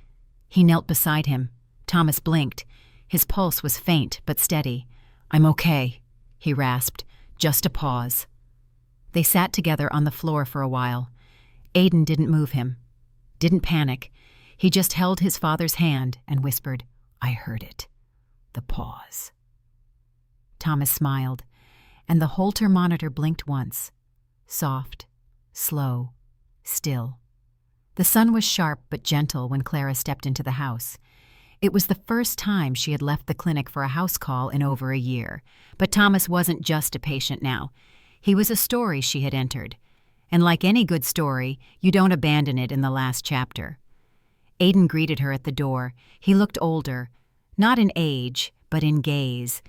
He knelt beside him. Thomas blinked. His pulse was faint but steady. "I'm okay," he rasped. "Just a pause." They sat together on the floor for a while. Aiden didn't move him. Didn't panic. He just held his father's hand and whispered, "I heard it. The pause." Thomas smiled, and the Holter monitor blinked once. Soft, slow, still. The sun was sharp but gentle when Clara stepped into the house. It was the first time she had left the clinic for a house call in over a year. But Thomas wasn't just a patient now. He was a story she had entered. And like any good story, you don't abandon it in the last chapter. Aiden greeted her at the door. He looked older, not in age, but in gaze.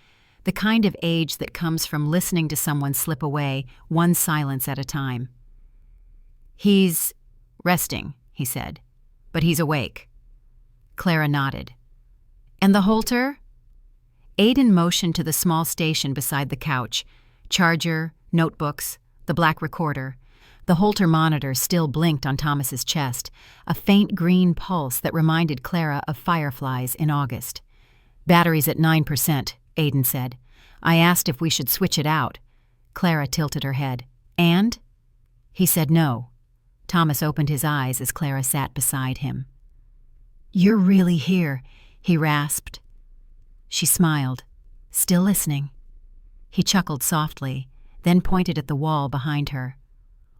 The kind of age that comes from listening to someone slip away, one silence at a time. "He's resting," he said, "but he's awake." Clara nodded. "And the Holter?" Aiden motioned to the small station beside the couch. Charger, notebooks, the black recorder. The Holter monitor still blinked on Thomas's chest, a faint green pulse that reminded Clara of fireflies in August. "Battery's at 9%, Aiden said. "I asked if we should switch it out." Clara tilted her head. "And?" He said no. Thomas opened his eyes as Clara sat beside him. "You're really here," he rasped. She smiled, still listening. He chuckled softly, then pointed at the wall behind her,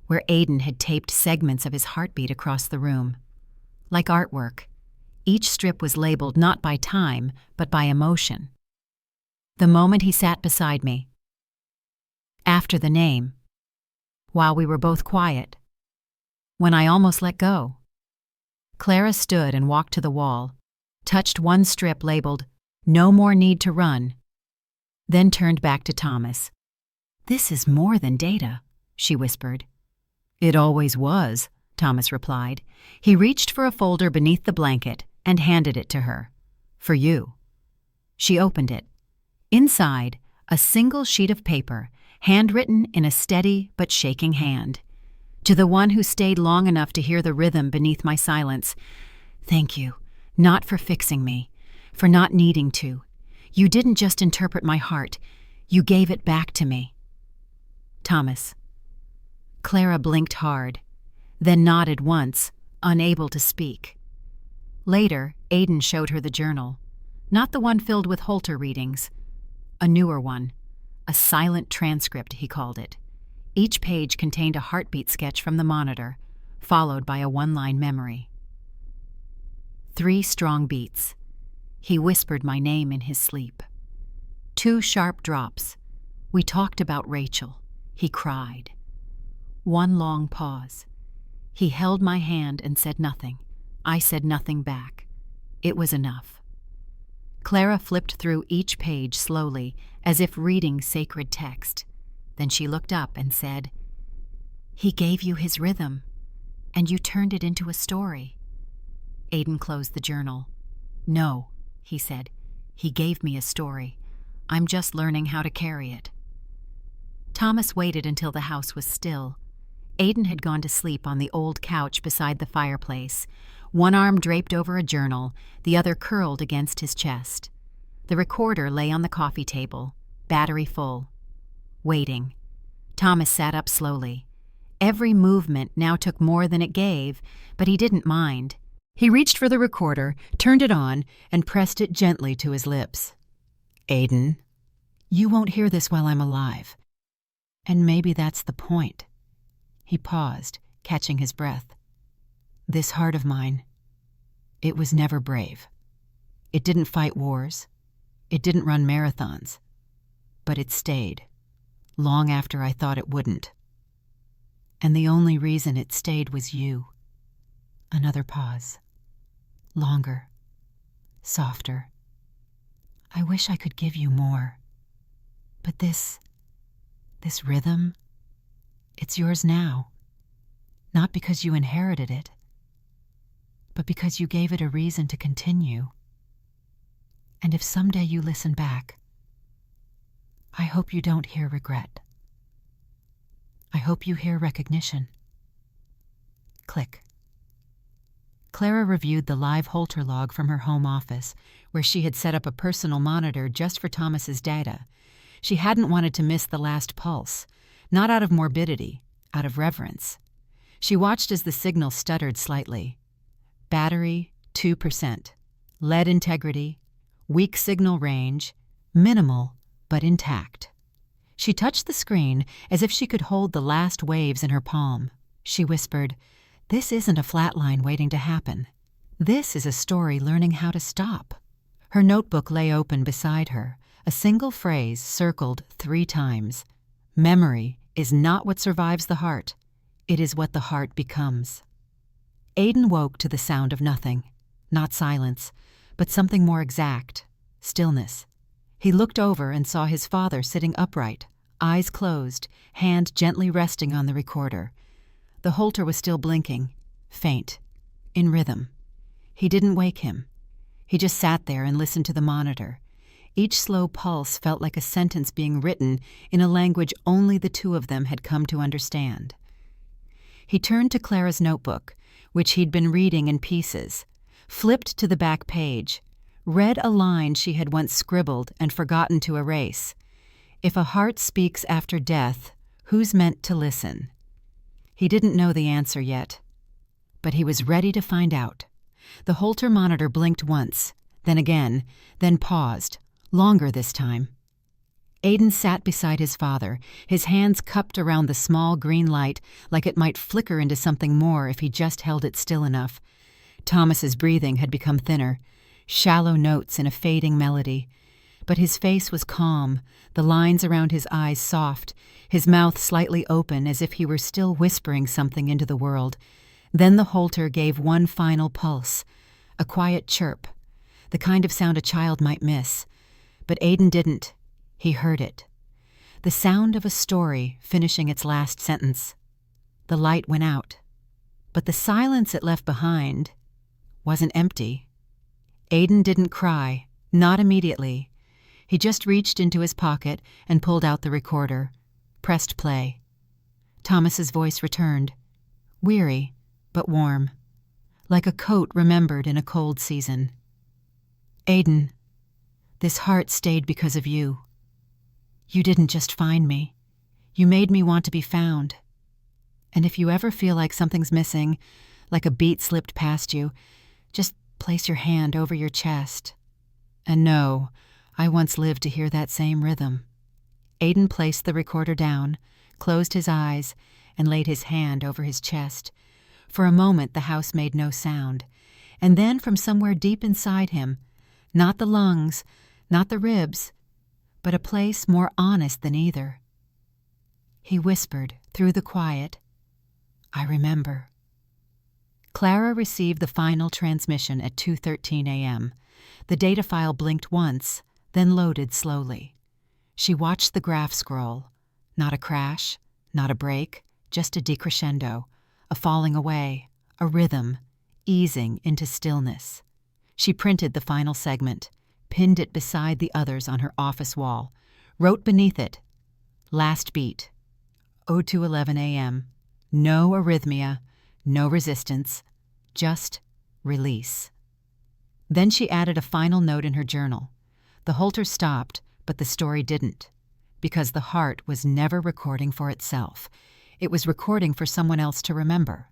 where Aiden had taped segments of his heartbeat across the room. Like artwork, each strip was labeled not by time, but by emotion. The moment he sat beside me. After the name. While we were both quiet. When I almost let go. Clara stood and walked to the wall, touched one strip labeled, "No more need to run," then turned back to Thomas. "This is more than data," she whispered. "It always was," Thomas replied. He reached for a folder beneath the blanket and handed it to her. "For you." She opened it. Inside, a single sheet of paper, handwritten in a steady but shaking hand. To the one who stayed long enough to hear the rhythm beneath my silence, "Thank you, not for fixing me, for not needing to. You didn't just interpret my heart, You gave it back to me. Thomas. Clara blinked hard, then nodded once, unable to speak. Later, Aidan showed her the journal, not the one filled with Holter readings, a newer one, a silent transcript, he called it. Each page contained a heartbeat sketch from the monitor, followed by a one-line memory. 3 strong beats. He whispered my name in his sleep. 2 sharp drops. We talked about Rachel. He cried. 1 long pause. He held my hand and said nothing. I said nothing back. It was enough. Clara flipped through each page slowly, as if reading sacred text. Then she looked up and said, "He gave you his rhythm, and you turned it into a story." Aidan closed the journal. "No," he said. "He gave me a story. I'm just learning how to carry it." Thomas waited until the house was still. Aidan had gone to sleep on the old couch beside the fireplace, one arm draped over a journal, the other curled against his chest. The recorder lay on the coffee table, battery full. Waiting. Thomas sat up slowly. Every movement now took more than it gave, but he didn't mind. He reached for the recorder, turned it on, and pressed it gently to his lips. "Aidan, you won't hear this while I'm alive. And maybe that's the point." He paused, catching his breath. "This heart of mine, it was never brave. It didn't fight wars. It didn't run marathons. But it stayed, long after I thought it wouldn't. And the only reason it stayed was you." Another pause. Longer. Softer. "I wish I could give you more. But this rhythm, it's yours now. Not because you inherited it, but because you gave it a reason to continue. And if someday you listen back, I hope you don't hear regret. I hope you hear recognition." Click. Clara reviewed the live Holter log from her home office, where she had set up a personal monitor just for Thomas's data. She hadn't wanted to miss the last pulse, not out of morbidity, out of reverence. She watched as the signal stuttered slightly. Battery, 2%. Lead integrity, weak signal range, minimal but intact. She touched the screen as if she could hold the last waves in her palm. She whispered, "This isn't a flat line waiting to happen. This is a story learning how to stop." Her notebook lay open beside her, a single phrase circled 3 times. "Memory is not what survives the heart. It is what the heart becomes." Aidan woke to the sound of nothing. Not silence, but something more exact. Stillness. He looked over and saw his father sitting upright, eyes closed, hand gently resting on the recorder. The Holter was still blinking, faint, in rhythm. He didn't wake him. He just sat there and listened to the monitor. Each slow pulse felt like a sentence being written in a language only the 2 of them had come to understand. He turned to Clara's notebook, which he'd been reading in pieces, flipped to the back page, read a line she had once scribbled and forgotten to erase. "If a heart speaks after death, who's meant to listen?" He didn't know the answer yet, but he was ready to find out. The Holter monitor blinked once, then again, then paused, longer this time. Aidan sat beside his father, his hands cupped around the small green light like it might flicker into something more if he just held it still enough. Thomas's breathing had become thinner, shallow notes in a fading melody. But his face was calm, the lines around his eyes soft, his mouth slightly open as if he were still whispering something into the world. Then the Holter gave one final pulse, a quiet chirp, the kind of sound a child might miss. But Aidan didn't. He heard it. The sound of a story finishing its last sentence. The light went out, but the silence it left behind wasn't empty. Aidan didn't cry, not immediately. He just reached into his pocket and pulled out the recorder, pressed play. Thomas's voice returned, weary but warm, like a coat remembered in a cold season. "Aidan, this heart stayed because of you. You didn't just find me. You made me want to be found. And if you ever feel like something's missing, like a beat slipped past you, just place your hand over your chest. And know, I once lived to hear that same rhythm. Aiden placed the recorder down, closed his eyes, and laid his hand over his chest. For a moment the house made no sound, and then from somewhere deep inside him, not the lungs, not the ribs, but a place more honest than either, he whispered through the quiet, "I remember." Clara received the final transmission at 2:13 a.m. The data file blinked once, then loaded slowly. She watched the graph scroll. Not a crash, not a break, just a decrescendo, a falling away, a rhythm, easing into stillness. She printed the final segment, pinned it beside the others on her office wall, wrote beneath it, "Last beat, 02:11 a.m. No arrhythmia, no resistance, just release." Then she added a final note in her journal. The Holter stopped, but the story didn't, because the heart was never recording for itself. It was recording for someone else to remember.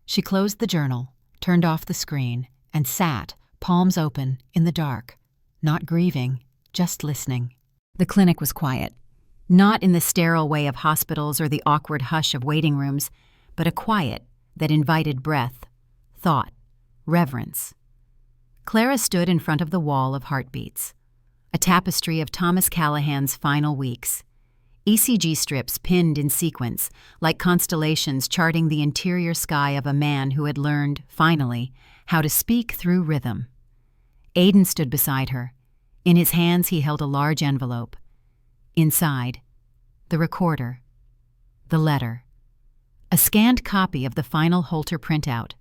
She closed the journal, turned off the screen, and sat, palms open, in the dark, not grieving, just listening. The clinic was quiet, not in the sterile way of hospitals or the awkward hush of waiting rooms, but a quiet that invited breath, thought, reverence. Clara stood in front of the wall of heartbeats, a tapestry of Thomas Callahan's final weeks. ECG strips pinned in sequence, like constellations charting the interior sky of a man who had learned, finally, how to speak through rhythm. Aiden stood beside her. In his hands he held a large envelope. Inside, the recorder, the letter, a scanned copy of the final Holter printout,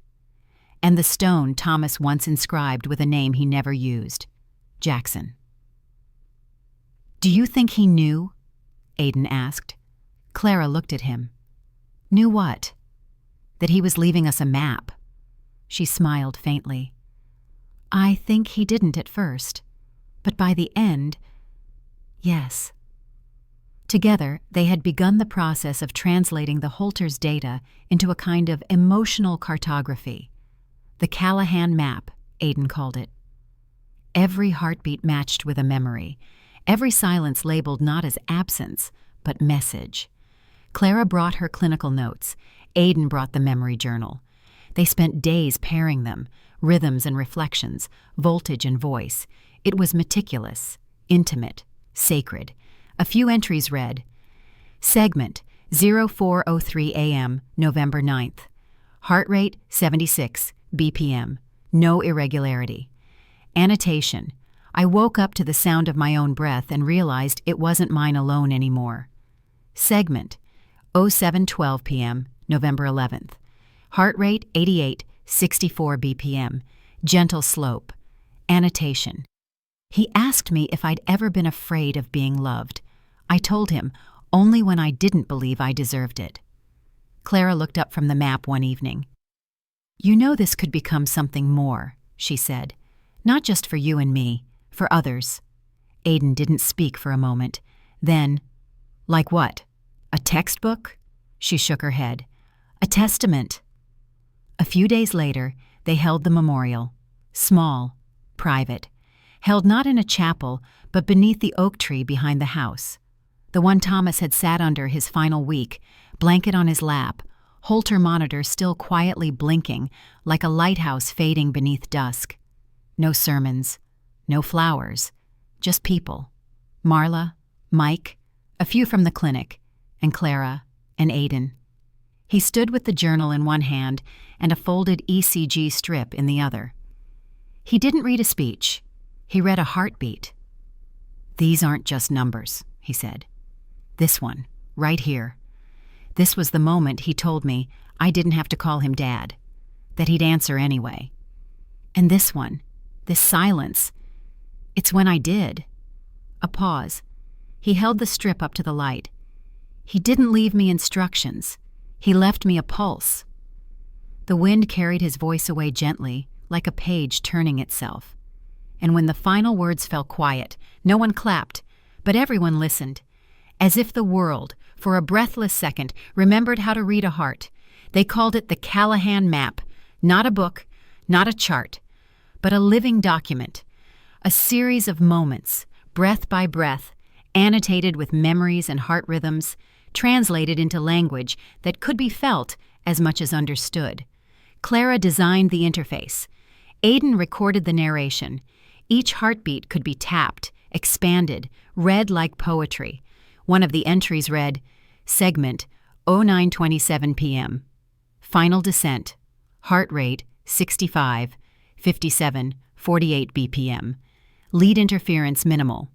and the stone Thomas once inscribed with a name he never used, Jackson. "Do you think he knew?" Aiden asked. Clara looked at him. "Knew what?" "That he was leaving us a map." She smiled faintly. "I think he didn't at first, but by the end, yes." Together, they had begun the process of translating the Holter's data into a kind of emotional cartography. The Callahan map, Aiden called it. Every heartbeat matched with a memory, every silence labeled not as absence, but message. Clara brought her clinical notes. Aiden brought the memory journal. They spent days pairing them, rhythms and reflections, voltage and voice. It was meticulous, intimate, sacred. A few entries read, "Segment 04:03 a.m., November 9th. Heart rate 76 BPM. No irregularity. Annotation: I woke up to the sound of my own breath and realized it wasn't mine alone anymore. Segment 07:12 p.m., November 11th. Heart rate 88 64 BPM. Gentle slope. Annotation: He asked me if I'd ever been afraid of being loved. I told him only when I didn't believe I deserved it." Clara looked up from the map one evening. "You know this could become something more," she said. "Not just for you and me, for others." Aiden didn't speak for a moment. Then, "Like what? A textbook?" She shook her head. "A testament." A few days later, they held the memorial. Small, private. Held not in a chapel, but beneath the oak tree behind the house. The one Thomas had sat under his final week, blanket on his lap, Holter monitor still quietly blinking like a lighthouse fading beneath dusk. No sermons, no flowers, just people. Marla, Mike, a few from the clinic, and Clara, and Aiden. He stood with the journal in one hand and a folded ECG strip in the other. He didn't read a speech. He read a heartbeat. "These aren't just numbers," he said. "This one, right here. This was the moment he told me I didn't have to call him Dad, that he'd answer anyway. And this one, this silence, it's when I did." A pause. He held the strip up to the light. "He didn't leave me instructions. He left me a pulse." The wind carried his voice away gently, like a page turning itself. And when the final words fell quiet, no one clapped, but everyone listened. as if the world, for a breathless second, remembered how to read a heart. They called it the Callahan map, not a book, not a chart, but a living document, a series of moments, breath by breath, annotated with memories and heart rhythms, translated into language that could be felt as much as understood. Clara designed the interface. Aidan recorded the narration. Each heartbeat could be tapped, expanded, read like poetry. One of the entries read, segment 09:27 p.m. Final descent. Heart rate 65, 57, 48 BPM. Lead interference minimal.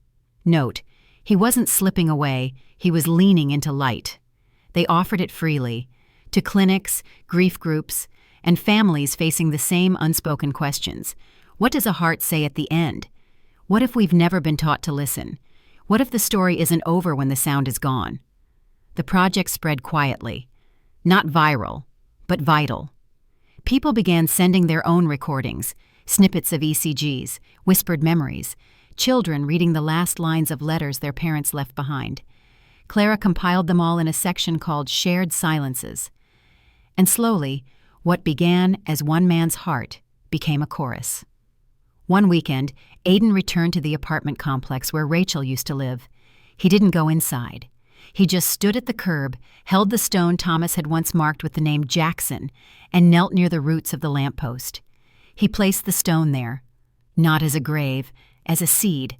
Note, he wasn't slipping away, he was leaning into light. They offered it freely, to clinics, grief groups, and families facing the same unspoken questions. What does a heart say at the end? What if we've never been taught to listen? What if the story isn't over when the sound is gone? The project spread quietly. Not viral, but vital. People began sending their own recordings, snippets of ECGs, whispered memories, children reading the last lines of letters their parents left behind. Clara compiled them all in a section called Shared Silences. And slowly, what began as one man's heart became a chorus. One weekend, Aidan returned to the apartment complex where Rachel used to live. He didn't go inside. He just stood at the curb, held the stone Thomas had once marked with the name Jackson, and knelt near the roots of the lamppost. He placed the stone there, not as a grave, as a seed,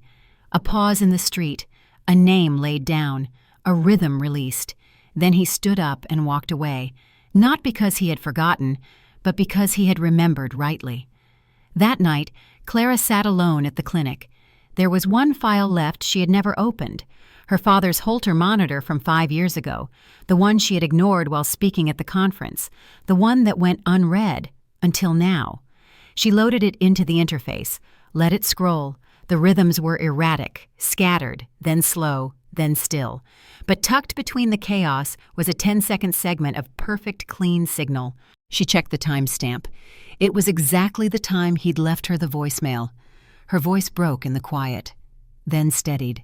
a pause in the street, a name laid down, a rhythm released. Then he stood up and walked away, not because he had forgotten, but because he had remembered rightly. That night, Clara sat alone at the clinic. There was one file left she had never opened, her father's Holter monitor from 5 years ago, the one she had ignored while speaking at the conference, the one that went unread until now. She loaded it into the interface, let it scroll. The rhythms were erratic, scattered, then slow, then still. But tucked between the chaos was a 10-second segment of perfect, clean signal. She checked the timestamp. It was exactly the time he'd left her the voicemail. Her voice broke in the quiet, then steadied.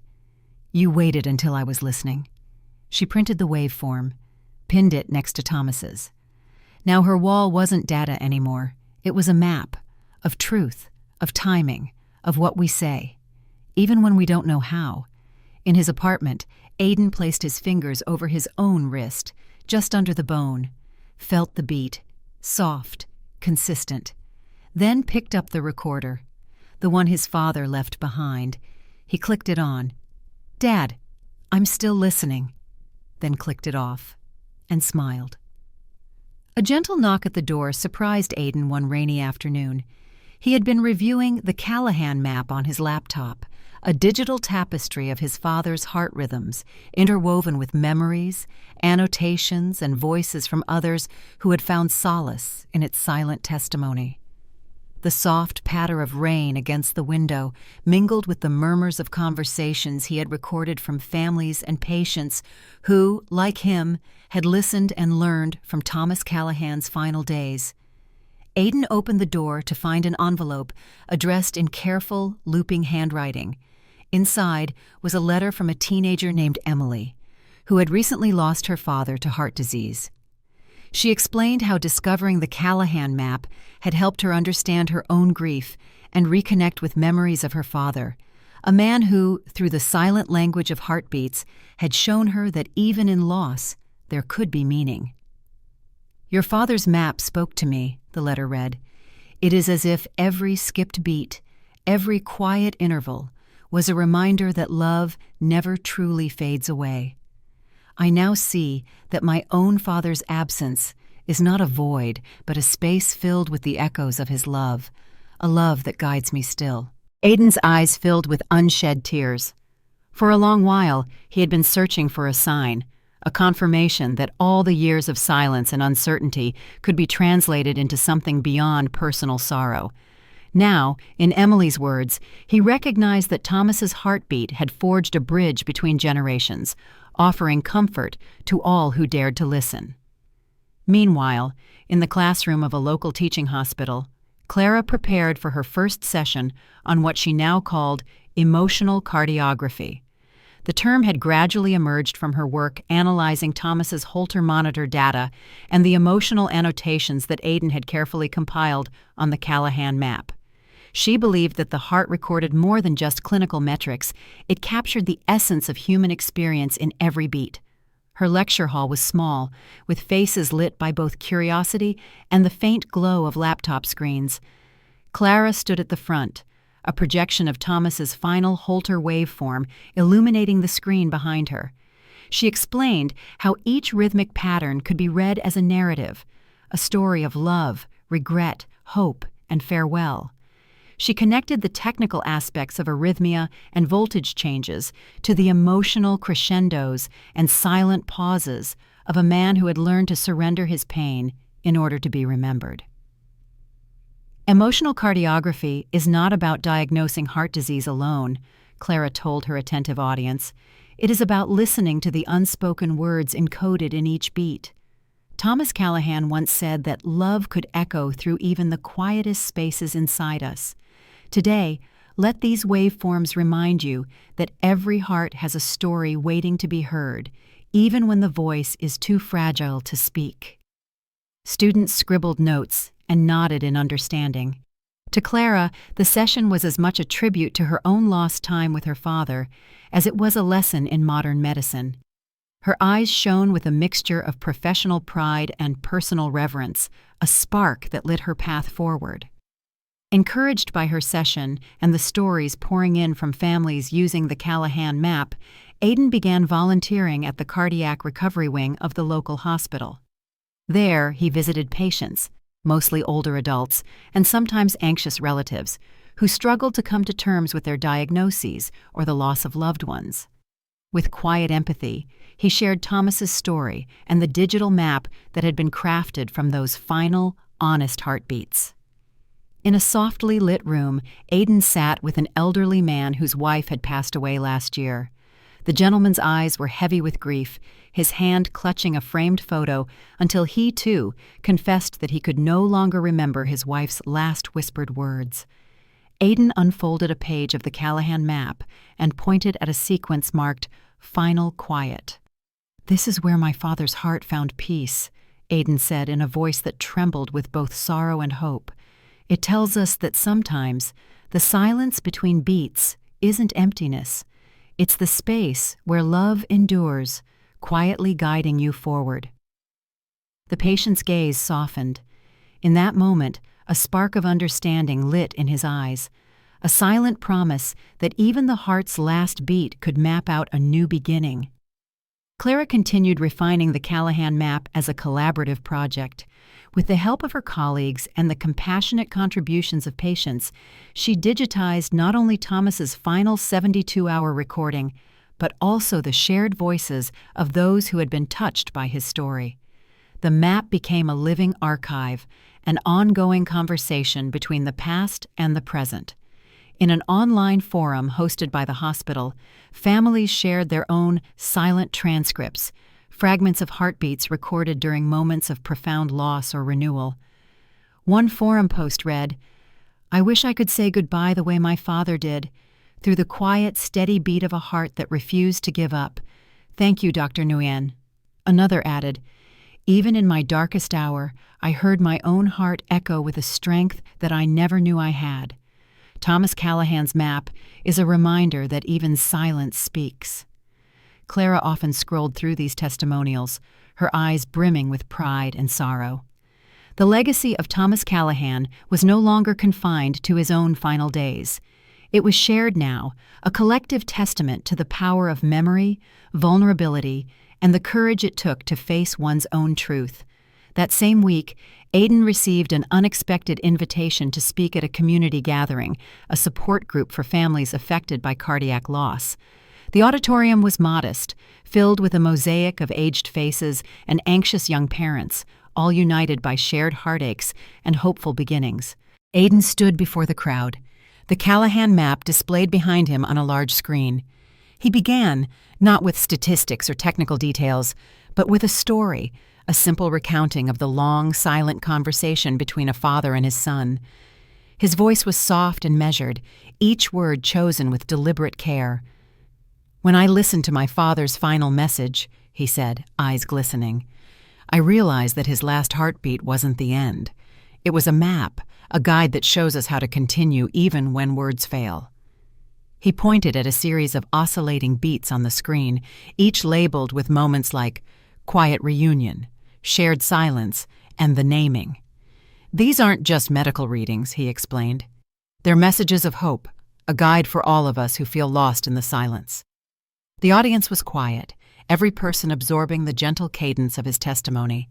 "You waited until I was listening." She printed the waveform, pinned it next to Thomas's. Now her wall wasn't data anymore. It was a map of truth, of timing, of what we say, even when we don't know how. In his apartment, Aidan placed his fingers over his own wrist, just under the bone, felt the beat, soft, consistent, then picked up the recorder, the one his father left behind. He clicked it on. "Dad, I'm still listening," then clicked it off and smiled. A gentle knock at the door surprised Aidan one rainy afternoon. He had been reviewing the Callahan map on his laptop, a digital tapestry of his father's heart rhythms, interwoven with memories, annotations, and voices from others who had found solace in its silent testimony. The soft patter of rain against the window mingled with the murmurs of conversations he had recorded from families and patients who, like him, had listened and learned from Thomas Callahan's final days. Aidan opened the door to find an envelope addressed in careful, looping handwriting. Inside was a letter from a teenager named Emily, who had recently lost her father to heart disease. She explained how discovering the Callahan map had helped her understand her own grief and reconnect with memories of her father, a man who, through the silent language of heartbeats, had shown her that even in loss, there could be meaning. "Your father's map spoke to me," the letter read. "It is as if every skipped beat, every quiet interval, was a reminder that love never truly fades away. I now see that my own father's absence is not a void, but a space filled with the echoes of his love, a love that guides me still." Aidan's eyes filled with unshed tears. For a long while, he had been searching for a sign, a confirmation that all the years of silence and uncertainty could be translated into something beyond personal sorrow. Now, in Emily's words, he recognized that Thomas's heartbeat had forged a bridge between generations, offering comfort to all who dared to listen. Meanwhile, in the classroom of a local teaching hospital, Clara prepared for her first session on what she now called emotional cardiography. The term had gradually emerged from her work analyzing Thomas's Holter monitor data and the emotional annotations that Aidan had carefully compiled on the Callahan map. She believed that the heart recorded more than just clinical metrics. It captured the essence of human experience in every beat. Her lecture hall was small, with faces lit by both curiosity and the faint glow of laptop screens. Clara stood at the front, a projection of Thomas's final Holter waveform illuminating the screen behind her. She explained how each rhythmic pattern could be read as a narrative, a story of love, regret, hope, and farewell. She connected the technical aspects of arrhythmia and voltage changes to the emotional crescendos and silent pauses of a man who had learned to surrender his pain in order to be remembered. Emotional cardiography is not about diagnosing heart disease alone, Clara told her attentive audience. It is about listening to the unspoken words encoded in each beat. Thomas Callahan once said that love could echo through even the quietest spaces inside us. Today, let these waveforms remind you that every heart has a story waiting to be heard, even when the voice is too fragile to speak. Students scribbled notes and nodded in understanding. To Clara, the session was as much a tribute to her own lost time with her father as it was a lesson in modern medicine. Her eyes shone with a mixture of professional pride and personal reverence, a spark that lit her path forward. Encouraged by her session and the stories pouring in from families using the Callahan map, Aidan began volunteering at the cardiac recovery wing of the local hospital. There, he visited patients, mostly older adults and sometimes anxious relatives, who struggled to come to terms with their diagnoses or the loss of loved ones. With quiet empathy, he shared Thomas's story and the digital map that had been crafted from those final, honest heartbeats. In a softly lit room, Aidan sat with an elderly man whose wife had passed away last year. The gentleman's eyes were heavy with grief, his hand clutching a framed photo until he, too, confessed that he could no longer remember his wife's last whispered words. Aidan unfolded a page of the Callahan map and pointed at a sequence marked Final Quiet. "This is where my father's heart found peace," Aidan said in a voice that trembled with both sorrow and hope. "It tells us that sometimes the silence between beats isn't emptiness. It's the space where love endures, quietly guiding you forward." The patient's gaze softened. In that moment, a spark of understanding lit in his eyes, a silent promise that even the heart's last beat could map out a new beginning. Clara continued refining the Callahan map as a collaborative project. With the help of her colleagues and the compassionate contributions of patients, she digitized not only Thomas's final 72-hour recording, but also the shared voices of those who had been touched by his story. The map became a living archive, an ongoing conversation between the past and the present. In an online forum hosted by the hospital, families shared their own silent transcripts, fragments of heartbeats recorded during moments of profound loss or renewal. One forum post read, "I wish I could say goodbye the way my father did, through the quiet, steady beat of a heart that refused to give up. Thank you, Dr. Nguyen." Another added, "Even in my darkest hour, I heard my own heart echo with a strength that I never knew I had." Thomas Callahan's map is a reminder that even silence speaks. Clara often scrolled through these testimonials, her eyes brimming with pride and sorrow. The legacy of Thomas Callahan was no longer confined to his own final days. It was shared now, a collective testament to the power of memory, vulnerability, and the courage it took to face one's own truth. That same week, Aidan received an unexpected invitation to speak at a community gathering, a support group for families affected by cardiac loss. The auditorium was modest, filled with a mosaic of aged faces and anxious young parents, all united by shared heartaches and hopeful beginnings. Aidan stood before the crowd, the Callahan map displayed behind him on a large screen. He began, not with statistics or technical details, but with a story, a simple recounting of the long, silent conversation between a father and his son. His voice was soft and measured, each word chosen with deliberate care. When I listened to my father's final message, he said, eyes glistening, I realized that his last heartbeat wasn't the end. It was a map, a guide that shows us how to continue even when words fail. He pointed at a series of oscillating beats on the screen, each labeled with moments like quiet reunion, shared silence, and the naming. These aren't just medical readings, he explained. They're messages of hope, a guide for all of us who feel lost in the silence. The audience was quiet, every person absorbing the gentle cadence of his testimony.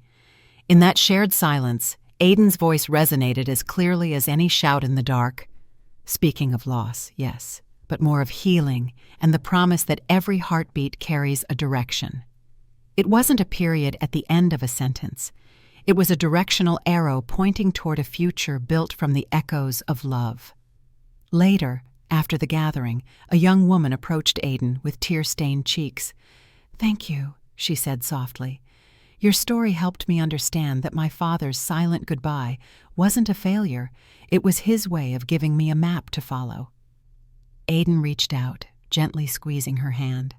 In that shared silence, Aiden's voice resonated as clearly as any shout in the dark. Speaking of loss, yes, but more of healing and the promise that every heartbeat carries a direction. It wasn't a period at the end of a sentence. It was a directional arrow pointing toward a future built from the echoes of love. Later, after the gathering, a young woman approached Aiden with tear-stained cheeks. "Thank you," she said softly. "Your story helped me understand that my father's silent goodbye wasn't a failure. It was his way of giving me a map to follow." Aiden reached out, gently squeezing her hand.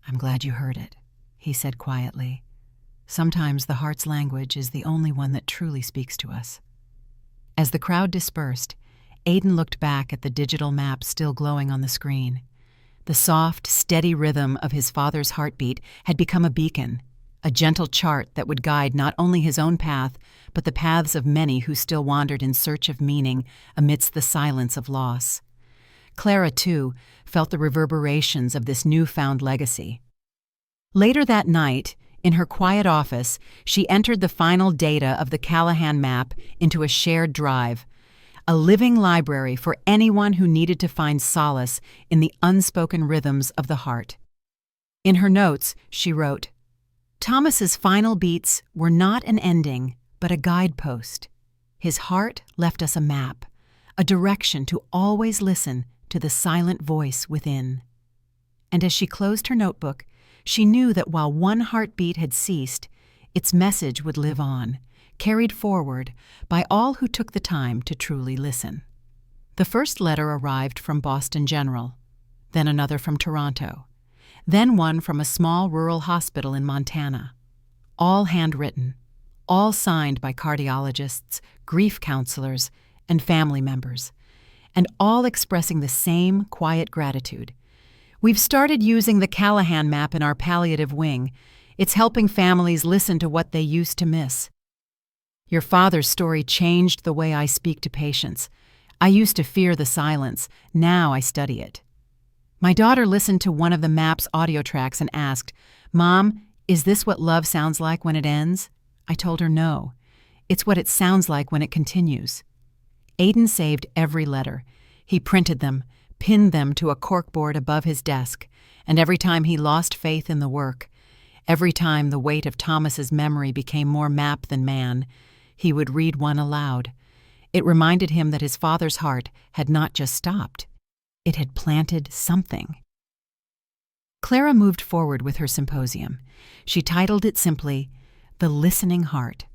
"I'm glad you heard it," he said quietly. "Sometimes the heart's language is the only one that truly speaks to us." As the crowd dispersed, Aiden looked back at the digital map still glowing on the screen. The soft, steady rhythm of his father's heartbeat had become a beacon, a gentle chart that would guide not only his own path, but the paths of many who still wandered in search of meaning amidst the silence of loss. Clara, too, felt the reverberations of this newfound legacy. Later that night, in her quiet office, she entered the final data of the Callahan map into a shared drive, a living library for anyone who needed to find solace in the unspoken rhythms of the heart. In her notes, she wrote, "Thomas's final beats were not an ending, but a guidepost. His heart left us a map, a direction to always listen to the silent voice within." And as she closed her notebook, she knew that while one heartbeat had ceased, its message would live on, carried forward by all who took the time to truly listen. The first letter arrived from Boston General, then another from Toronto, then one from a small rural hospital in Montana. All handwritten, all signed by cardiologists, grief counselors, and family members, and all expressing the same quiet gratitude. "We've started using the Callahan map in our palliative wing. It's helping families listen to what they used to miss. Your father's story changed the way I speak to patients. I used to fear the silence. Now I study it." My daughter listened to one of the map's audio tracks and asked, "Mom, is this what love sounds like when it ends?" I told her no. It's what it sounds like when it continues. Aiden saved every letter. He printed them, pinned them to a corkboard above his desk, and every time he lost faith in the work, every time the weight of Thomas's memory became more map than man, he would read one aloud. It reminded him that his father's heart had not just stopped. It had planted something. Clara moved forward with her symposium. She titled it simply, "The Listening Heart."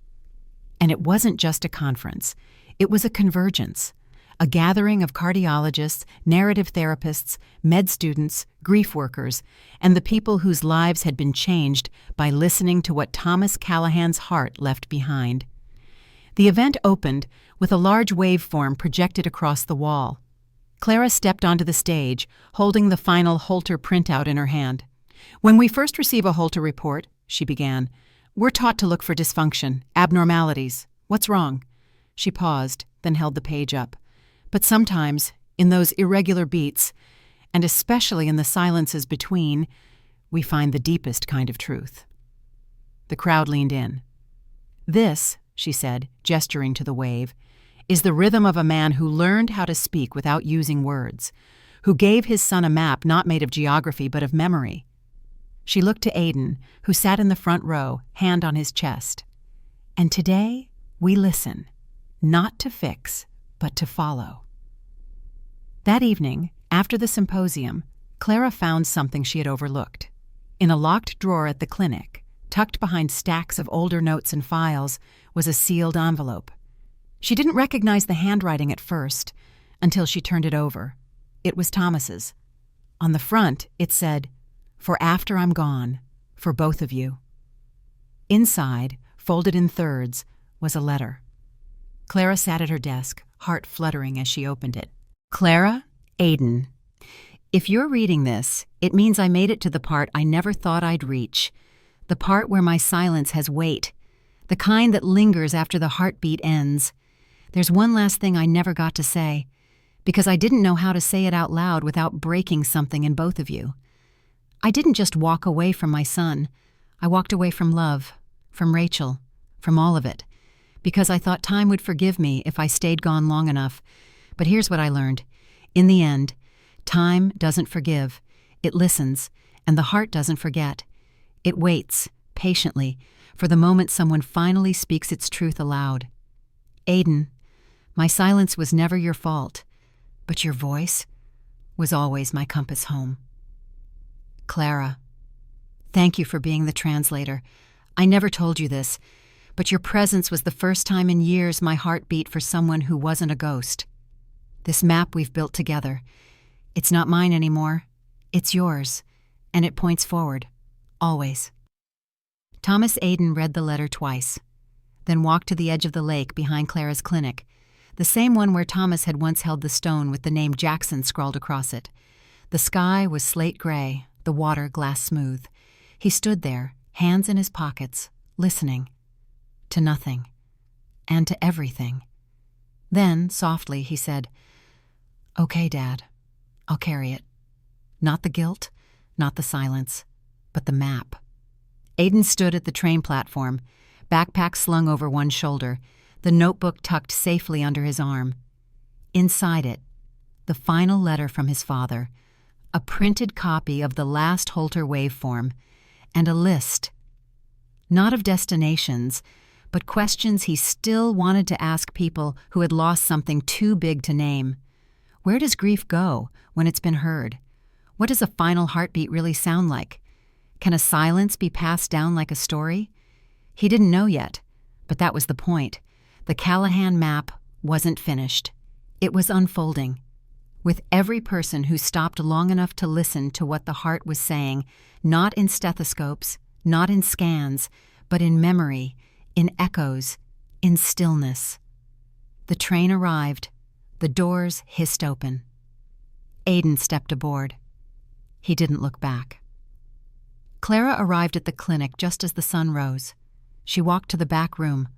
And it wasn't just a conference. It was a convergence, a gathering of cardiologists, narrative therapists, med students, grief workers, and the people whose lives had been changed by listening to what Thomas Callahan's heart left behind. The event opened with a large waveform projected across the wall. Clara stepped onto the stage, holding the final Holter printout in her hand. "When we first receive a Holter report," she began, "we're taught to look for dysfunction, abnormalities. What's wrong?" She paused, then held the page up. "But sometimes, in those irregular beats, and especially in the silences between, we find the deepest kind of truth." The crowd leaned in. "This," she said, gesturing to the wave, "is the rhythm of a man who learned how to speak without using words, who gave his son a map not made of geography but of memory." She looked to Aiden, who sat in the front row, hand on his chest. "And today, we listen, not to fix, but to follow." That evening, after the symposium, Clara found something she had overlooked. In a locked drawer at the clinic, tucked behind stacks of older notes and files, was a sealed envelope. She didn't recognize the handwriting at first, until she turned it over. It was Thomas's. On the front, it said, "For after I'm gone, for both of you." Inside, folded in thirds, was a letter. Clara sat at her desk, heart fluttering as she opened it. Clara, Aiden. If you're reading this, it means I made it to the part I never thought I'd reach. The part where my silence has weight. The kind that lingers after the heartbeat ends. There's one last thing I never got to say, because I didn't know how to say it out loud without breaking something in both of you. I didn't just walk away from my son. I walked away from love, from Rachel, from all of it, because I thought time would forgive me if I stayed gone long enough. But here's what I learned. In the end, time doesn't forgive. It listens, and the heart doesn't forget. It waits, patiently, for the moment someone finally speaks its truth aloud. Aiden, my silence was never your fault, but your voice was always my compass home. Clara, thank you for being the translator. I never told you this, but your presence was the first time in years my heart beat for someone who wasn't a ghost. This map we've built together, it's not mine anymore. It's yours, and it points forward, always. Thomas Aiden read the letter twice, then walked to the edge of the lake behind Clara's clinic, the same one where Thomas had once held the stone with the name Jackson scrawled across it. The sky was slate gray, the water glass smooth. He stood there, hands in his pockets, listening. To nothing. And to everything. Then, softly, he said, "Okay, Dad, I'll carry it. Not the guilt, not the silence, but the map." Aiden stood at the train platform, backpack slung over one shoulder, the notebook tucked safely under his arm. Inside it, the final letter from his father, a printed copy of the last Holter waveform, and a list, not of destinations, but questions he still wanted to ask people who had lost something too big to name. Where does grief go when it's been heard? What does a final heartbeat really sound like? Can a silence be passed down like a story? He didn't know yet, but that was the point. The Callahan map wasn't finished. It was unfolding, with every person who stopped long enough to listen to what the heart was saying, not in stethoscopes, not in scans, but in memory, in echoes, in stillness. The train arrived. The doors hissed open. Aiden stepped aboard. He didn't look back. Clara arrived at the clinic just as the sun rose. She walked to the back room,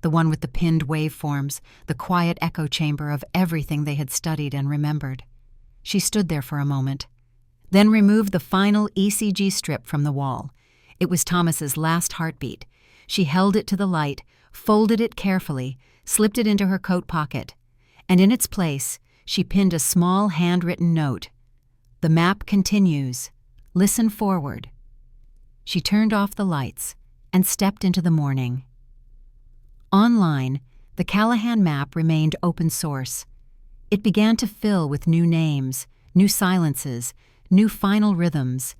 the one with the pinned waveforms, the quiet echo chamber of everything they had studied and remembered. She stood there for a moment, then removed the final ECG strip from the wall. It was Thomas's last heartbeat. She held it to the light, folded it carefully, slipped it into her coat pocket, and in its place, she pinned a small handwritten note. "The map continues. Listen forward." She turned off the lights and stepped into the morning. Online, the Callahan map remained open source. It began to fill with new names, new silences, new final rhythms,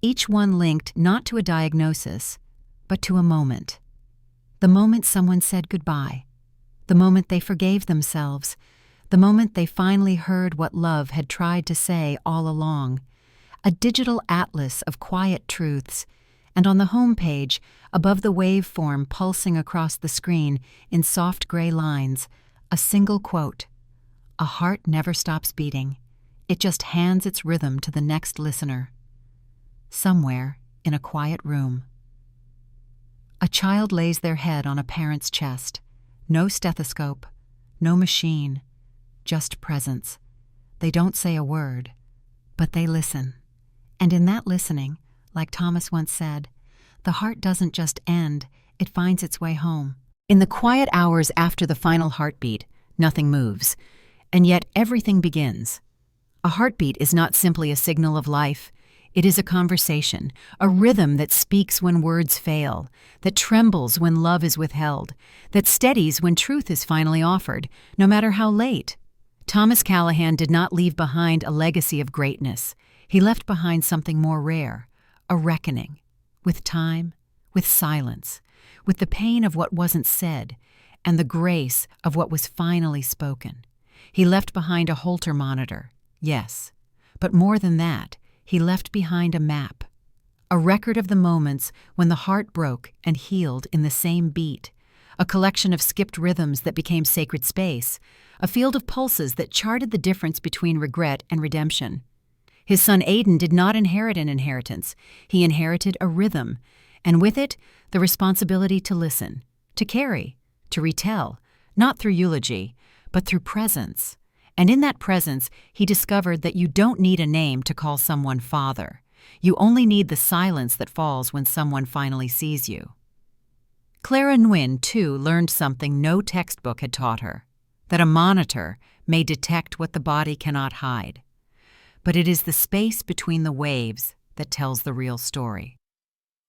each one linked not to a diagnosis, but to a moment. The moment someone said goodbye, the moment they forgave themselves, the moment they finally heard what love had tried to say all along. A digital atlas of quiet truths, and on the home page, above the waveform pulsing across the screen in soft gray lines, a single quote: "A heart never stops beating. It just hands its rhythm to the next listener." Somewhere in a quiet room, a child lays their head on a parent's chest. No stethoscope, no machine, just presence. They don't say a word, but they listen. And in that listening, like Thomas once said, the heart doesn't just end, it finds its way home. In the quiet hours after the final heartbeat, nothing moves, and yet everything begins. A heartbeat is not simply a signal of life. It is a conversation, a rhythm that speaks when words fail, that trembles when love is withheld, that steadies when truth is finally offered, no matter how late. Thomas Callahan did not leave behind a legacy of greatness. He left behind something more rare, a reckoning, with time, with silence, with the pain of what wasn't said, and the grace of what was finally spoken. He left behind a Holter monitor, yes, but more than that, he left behind a map, a record of the moments when the heart broke and healed in the same beat, a collection of skipped rhythms that became sacred space, a field of pulses that charted the difference between regret and redemption. His son Aidan did not inherit an inheritance. He inherited a rhythm, and with it, the responsibility to listen, to carry, to retell, not through eulogy, but through presence. And in that presence, he discovered that you don't need a name to call someone father. You only need the silence that falls when someone finally sees you. Clara Nguyen, too, learned something no textbook had taught her, that a monitor may detect what the body cannot hide. But it is the space between the waves that tells the real story.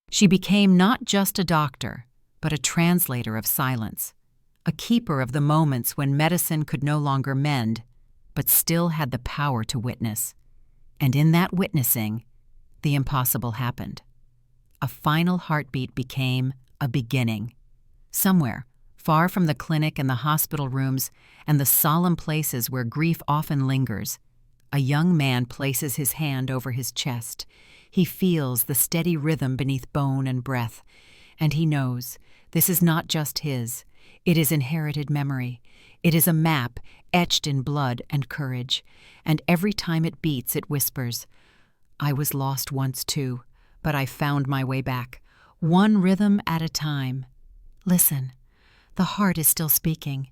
She became not just a doctor, but a translator of silence, a keeper of the moments when medicine could no longer mend, but still had the power to witness. And in that witnessing, the impossible happened. A final heartbeat became a beginning. Somewhere, far from the clinic and the hospital rooms and the solemn places where grief often lingers, a young man places his hand over his chest. He feels the steady rhythm beneath bone and breath, and he knows this is not just his. It is inherited memory. It is a map etched in blood and courage, and every time it beats, it whispers, "I was lost once too, but I found my way back, one rhythm at a time. Listen, the heart is still speaking.